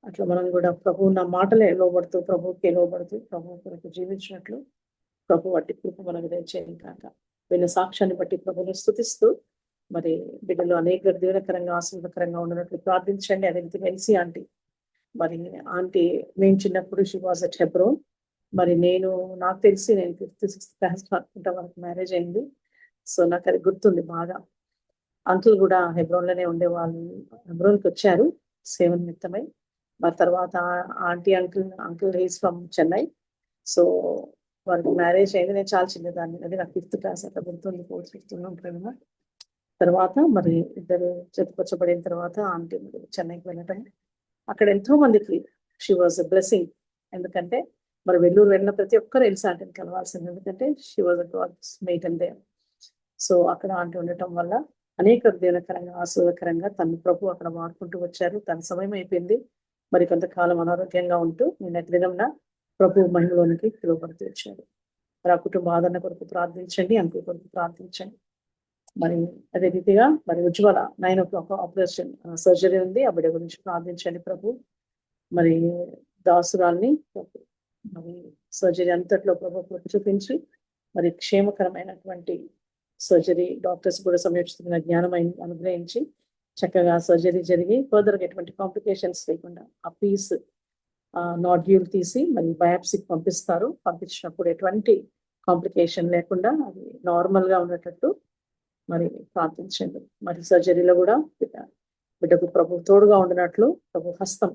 అట్లా మనం కూడా ప్రభు నా మాటలే లోబడుతూ, ప్రభువుకే లోబడుతూ, ప్రభు కొరకు జీవించినట్లు ప్రభు వాటి కృప మనకు దయచేయం కాక. వీళ్ళ సాక్ష్యాన్ని బట్టి ప్రభుని స్తుతిస్తూ మరి బిడ్డలు అనేక దీవెనకరంగా ఆశీర్వదకరంగా ఉండనట్లు ప్రార్థించండి. అదే రీతిగా ఎల్సీ ఆంటీ, మరి ఆంటీ మేము చిన్నప్పుడు షీ వాజ్ అట్ హెబ్రోన్. మరి నాకు తెలిసి నేను 5th 6th క్లాస్ అనుకుంటా వాళ్ళకి మ్యారేజ్ అయింది. సో నాకు అది గుర్తుంది బాగా. అంకుల్ కూడా హెబ్రోన్లోనే ఉండేవాళ్ళు. హెబ్రోన్కి వచ్చారు సేవ నిమిత్తమై. మరి తర్వాత aunty uncle is from Chennai. So వారికి మ్యారేజ్ అయింది. నేను చాలా చిన్నదాన్ని, అది నాకు 5th క్లాస్ అట్లా గుర్తుంది, 4th 5th ఉంటాను. తర్వాత మరి ఇద్దరు జతపరచబడిన తర్వాత ఆంటీ చెన్నైకి వెళ్ళటం, అక్కడ ఎంతో మందికి షీ వాజ్ ఎ బ్లెస్సింగ్. ఎందుకంటే మరి వెల్లూరు వెళ్ళిన ప్రతి ఒక్కరు ఎల్సీ ఆంటీని కలవాల్సింది, ఎందుకంటే she was a god's mate and there. So అక్కడ ఆంటీ ఉండటం వల్ల అనేక దీవెనకరంగా ఆశీర్వదకరంగా తన ప్రభు అక్కడ వాడుకుంటూ వచ్చారు. తన సమయం అయిపోయింది. మరి కొంతకాలం అనారోగ్యంగా ఉంటూ నిన్నటి దినంన ప్రభు మహిమలోనికి పిలువబడుతూ వచ్చారు. మరి ఆ కుటుంబ ఆదరణ కొరకు ప్రార్థించండి, అంకుల్ కొరకు ప్రార్థించండి. మరి అదే రీతిగా మరి ఉజ్వల 9 o'clock ఆపరేషన్ సర్జరీ ఉంది, ఆ బిడ్డ గురించి ప్రార్థించండి. ప్రభు మరి దాసురాల్ని మరి సర్జరీ అంతట్లో ప్రభు చూపించి మరి క్షేమకరమైనటువంటి సర్జరీ, డాక్టర్స్ కూడా సమయోచితమైన జ్ఞానం అనుగ్రహించి చక్కగా సర్జరీ జరిగి ఫర్దర్గా ఎటువంటి కాంప్లికేషన్స్ లేకుండా ఆ పీస్ నాడ్యూల్ తీసి మరి బయాప్సీకి పంపిస్తారు. పంపించినప్పుడు ఎటువంటి కాంప్లికేషన్ లేకుండా అది నార్మల్గా ఉండేటట్టు మరి ప్రార్థించండి. మరి సర్జరీలో కూడా బిడ్డకు ప్రభు తోడుగా ఉండినట్లు, ప్రభు హస్తం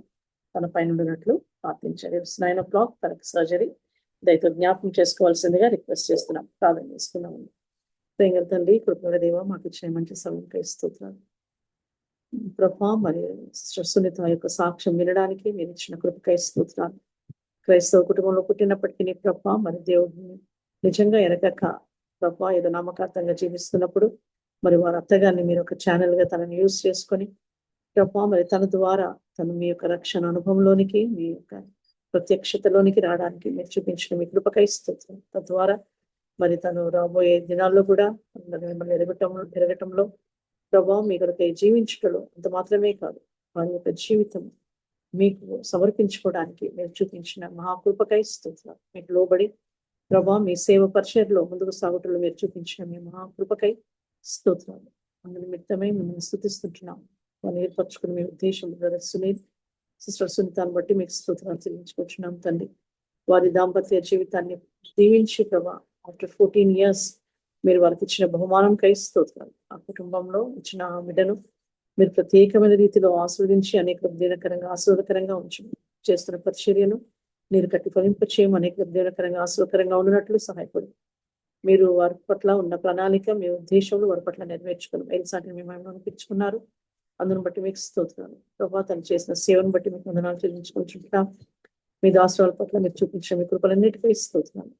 తన పైన ఉండినట్లు ప్రార్థించండి. 9 o'clock తనకి సర్జరీ, దయతో జ్ఞాపకం చేసుకోవాల్సిందిగా రిక్వెస్ట్ చేస్తున్నాం, ప్రార్థన చేసుకున్నాం. ప్రేమ తండ్రి, కృపగల దేవ, మాకు ఇచ్చిన మంచి సమయం స్తోత్రాలు ప్రభా. మరి సునీత యొక్క సాక్ష్యం వినడానికి మీరు ఇచ్చిన కృపకై స్తోత్రాలు. క్రైస్తవ కుటుంబంలో పుట్టినప్పటికీ ప్రభా, మరి దేవుడిని నిజంగా ఎరగక ప్రభా ఏదో నామకార్థంగా జీవిస్తున్నప్పుడు మరి వారి అత్తగారిని మీరు ఒక ఛానల్ గా తనని యూజ్ చేసుకొని ప్రభా మరి తన ద్వారా తను మీ యొక్క రక్షణ అనుభవంలోనికి, మీ యొక్క ప్రత్యక్షతలోనికి రావడానికి మీరు చూపించిన మీ కృపకై స్తోత్రం. తద్వారా మరి తను రాబోయే దినాల్లో కూడా మిమ్మల్ని ఎరగటంలో ప్రభా మీ కొరకై జీవించటంలో అంత మాత్రమే కాదు, వారి యొక్క జీవితం మీకు సమర్పించుకోవడానికి మీరు చూపించిన మహాకృపకై స్తోత్రం. మీకు లోబడి ప్రభా మీ సేవ పరిచర్లో ముందుకు సాగుటలో మీరు చూపించిన మీ మహాకృపకై స్తోత్రాలు. అందులో నిమిత్తమై మిమ్మల్ని స్తుతిస్తుంటున్నాం. వారిని ఏర్పరచుకుని మీ ఉద్దేశం బ్రదర్ సునీల్, సిస్టర్ సునీతాన్ని బట్టి మీకు స్తోత్రాలు చెల్లించుకుంటున్నాం తండ్రి. వారి దాంపత్య జీవితాన్ని దీవించి ప్రభా ఆఫ్టర్ 14 years మీరు వారికి ఇచ్చిన బహుమానం కై స్తోత్రాలు. ఆ కుటుంబంలో ఇచ్చిన ఆ బిడ్డను మీరు ప్రత్యేకమైన రీతిలో ఆస్వాదించి అనేక దీనకరంగా ఆస్వాదకరంగా ఉంచు. చేస్తున్న పరిచర్యను మీరు కట్టి ఫలింపచేయం, అనేక దీనకరంగా ఆస్వాదకరంగా ఉన్నట్లు సహాయపడు. మీరు వారి పట్ల ఉన్న ప్రణాళిక, మీ ఉద్దేశంలో వారి పట్ల నెరవేర్చుకుని ఎల్సాటిని మేము అనిపించుకున్నారు. అందును బట్టి మీకు స్తోత్రాలు. ప్రభా తను చేసిన సేవను బట్టి మీకు వందనాలు చెల్లించుకుంటున్నాం. మీ దాసరాల పట్ల మీరు చూపించిన మీ కృపలన్నిటిపై స్తోత్రాలు.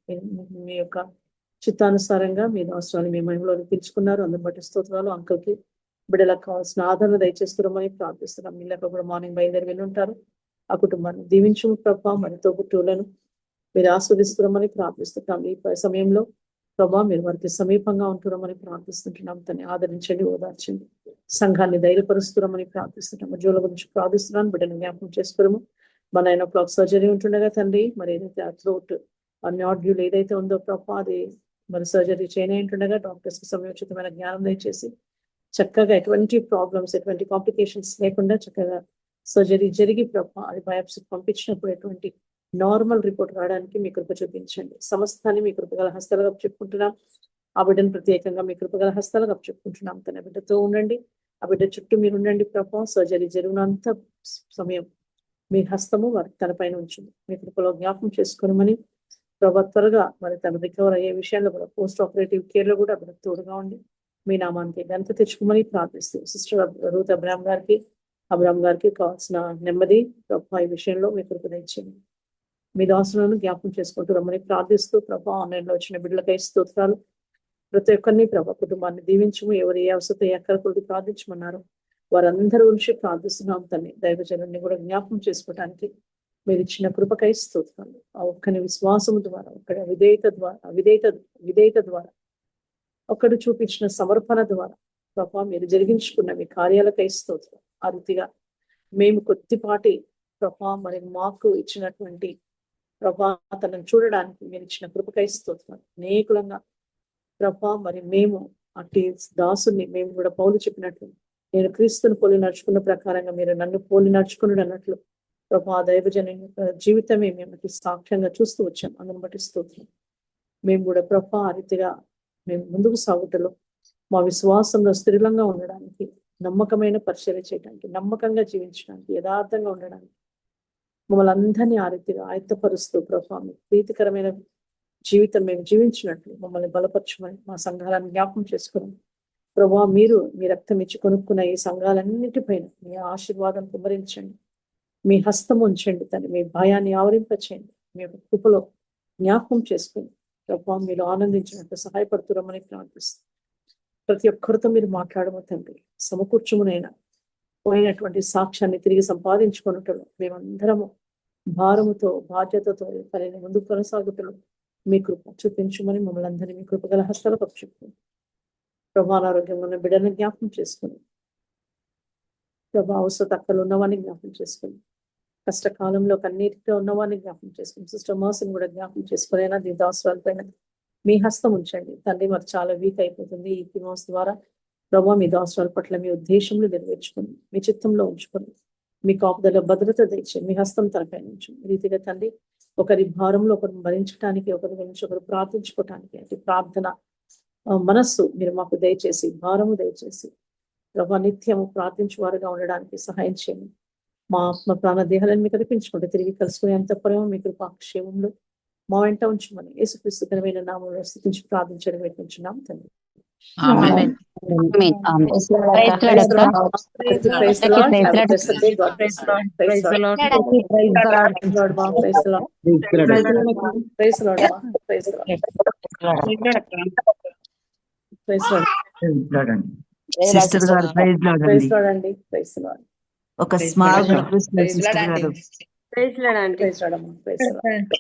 మీ యొక్క చిత్తానుసారంగా మీ దాసరాలు మీ మహిమలో అనిపించుకున్నారు. అందును బట్టి స్తోత్రాలు. అంకుల్కి బిడ్డలకు కావాల్సిన ఆదరణ దయచేస్తున్నామని ప్రార్థిస్తున్నాం. వీళ్ళకి కూడా మార్నింగ్ బయలుదేరి వెళ్ళి ఉంటారు. ఆ కుటుంబాన్ని దీవించు ప్రభా. మరి తోబుట్టువులను మీరు ఆస్వాదిస్తున్నామని ప్రార్థిస్తున్నాం. ఈ సమయంలో ప్రభా మీరు వారికి సమీపంగా ఉంటున్నామని ప్రార్థిస్తుంటున్నాం. తను ఆదరించండి, ఓదార్చండి. సంఘాన్ని ధైర్యపరుస్తున్నామని ప్రార్థిస్తున్నాం. ఉద్యోగుల గురించి ప్రార్థిస్తున్నాను. బిడ్డను జ్ఞాపకం చేసుకోవడము. మన 9 o'clock సర్జరీ ఉంటుండగా తండ్రి, మరి ఏదైతే ఆ థ్రోట్ ఆ నాడ్యూల్ ఏదైతే ఉందో ప్రభా, అది మరి సర్జరీ చేయనంటుండగా డాక్టర్స్ కి సమయోచితమైన జ్ఞానం దయచేసి చక్కగా ఎటువంటి ప్రాబ్లమ్స్, ఎటువంటి కాంప్లికేషన్స్ లేకుండా చక్కగా సర్జరీ జరిగి ప్రభా అది బయాప్సీకి పంపించినప్పుడు ఎటువంటి నార్మల్ రిపోర్ట్ రావడానికి మీ కృప చూపించండి. సమస్తాన్ని మీ కృపగల హస్తాలుగా చెప్పుకుంటున్నాం. ఆ బిడ్డను ప్రత్యేకంగా మీ కృపగల హస్తాలుగా చెప్పుకుంటున్నాం. తన బిడ్డతో ఉండండి, ఆ బిడ్డ చుట్టూ మీరు ఉండండి ప్రభా. సర్జరీ జరిగినంత సమయం మీ హస్తము వారి తనపైన ఉంచింది. మీ కృపలో జ్ఞాపకం చేసుకోమని ప్రభా త్వరగా మరి తను రికవర్ అయ్యే విషయాల్లో కూడా పోస్ట్ ఆపరేటివ్ కేర్ లో కూడా బిడ్డ తోడుగా ఉండి మీ నామానికి ఘనత తెచ్చుకోమని ప్రార్థిస్తూ సిస్టర్ రూత్ అబ్రామ్ గారికి కావాల్సిన నెమ్మది ప్రభా ఈ విషయంలో మీ కృప తెచ్చింది. మీ దాసులను జ్ఞాపకం చేసుకుంటూ రమ్మని ప్రార్థిస్తూ ప్రభా ఆన్లైన్లో వచ్చిన బిడ్డలకై స్తోత్రాలు. ప్రతి ఒక్కరిని ప్రభా కుటుంబాన్ని దీవించము. ఎవరు ఏ అవసరం ఎక్కడ కొద్ది ప్రార్థించమన్నారు వారందరి గురించి ప్రార్థిస్తున్నాం తండ్రి. దైవజనుడిని కూడా జ్ఞాపకం చేసుకోవడానికి మీరు ఇచ్చిన కృపకై స్తోత్రాలు. ఆ ఒక్కని విశ్వాసము ద్వారా, ఒక్కడి విధేయత ద్వారా, ఒక్కడు చూపించిన సమర్పణ ద్వారా ప్రభా మీరు జరిగించుకున్న మీ కార్యాలకై స్తోత్రం. ఆ రీతిగా మేము కొద్దిపాటి ప్రభా మరి మాకు ఇచ్చినటువంటి ప్రభా తనను చూడడానికి మీరు ఇచ్చిన కృపకై స్తోత్రం. అనేకులంగా ప్రభా మరి మేము అట్టి దాసుని మేము కూడా పౌలు చెప్పినట్లు నేను క్రీస్తుని పోలి నడుచుకున్న ప్రకారంగా మీరు నన్ను పోలి నడుచుకున్నాడు అన్నట్లు ప్రభా దైవజన జీవితమే మేము సాక్ష్యంగా చూస్తూ వచ్చాం. అందుని బట్టి స్తోత్రం. మేము కూడా ప్రభా ఆ రీతిగా మేము ముందుకు సాగుటలో మా విశ్వాసంలో స్థిరంగా ఉండడానికి, నమ్మకమైన పరిచర్య చేయడానికి, నమ్మకంగా జీవించడానికి, యథార్థంగా ఉండడానికి మమ్మల్ని అందరినీ ఆ రీతిగా ఆయత్తపరుస్తూ ప్రభా మీ ప్రీతికరమైన జీవితం మేము జీవించినట్లు మమ్మల్ని బలపరచమని మా సంఘాలను జ్ఞాపకం చేసుకుని ప్రభా మీరు మీ రక్తం ఇచ్చి కొనుక్కున్న ఈ సంఘాలన్నిటిపైన మీ ఆశీర్వాదం కుమ్మరించండి. మీ హస్తం ఉంచండి తను. మీ భయాన్ని ఆవరింపచేయండి. మీ కృపలో జ్ఞాపకం చేసుకుని ప్రభా మీరు ఆనందించినట్టు సహాయపడుతున్నామని ప్రార్థిస్తాం. ప్రతి ఒక్కరితో మీరు మాట్లాడము తండ్రి. సమకూర్చుమునైనా పోయినటువంటి సాక్ష్యాన్ని తిరిగి సంపాదించుకున్నట్లు మేమందరము భారముతో బాధ్యతతో పనిని ముందుకు కొనసాగుతున్నాం. మీ కృప చూపించమని మమ్మల్ని అందరినీ మీ కృపగల హస్తాలకు అప్పచెప్పుకుని ప్రభానారోగ్యంగా ఉన్న బిడ్డను జ్ఞాపకం చేసుకుని ప్రభా అవసరం అక్కలు ఉన్నవాడిని జ్ఞాపకం చేసుకుని కష్టకాలంలో కన్నీటితో ఉన్నవాడిని జ్ఞాపకం చేసుకుని సిస్టర్ మర్సిని కూడా జ్ఞాపకం చేసుకునేనా దీని అవసరాలపైన మీ హస్తం ఉంచండి తండ్రి. మరి చాలా వీక్ అయిపోతుంది ఈ కిమోస్ ద్వారా ప్రభా మీ దాసరాల పట్ల మీ ఉద్దేశంలో నెరవేర్చుకుని మీ చిత్తంలో ఉంచుకొని మీ కాపుదల భద్రత తెచ్చి మీ హస్తం తనపై నుంచి రీతిగా తండ్రి ఒకరి భారంలో ఒకరు భరించడానికి, ఒకరి గురించి ఒకరు ప్రార్థించుకోవటానికి అంటే ప్రార్థన మనస్సు మీరు మాకు దయచేసి, భారము దయచేసి ప్రభా నిత్యము ప్రార్థించువారుగా ఉండడానికి సహాయం చేయండి. మా ఆత్మ ప్రాణ దేహాలను మీకు అర్పించుకుంటే తిరిగి కలుసుకునేంత ప్రేమ మీ కృపాక్షేమంలో మా వెంట ఉంచమని యేసుక్రీస్తు ఘనమైన నామములో స్తుతించి ప్రార్థించడం వేడుకుంటున్నాం తండ్రి. ఒక small Welcome. Request sister garu. Praise రాడమ్మా, ప్రైజ్ రాడ్.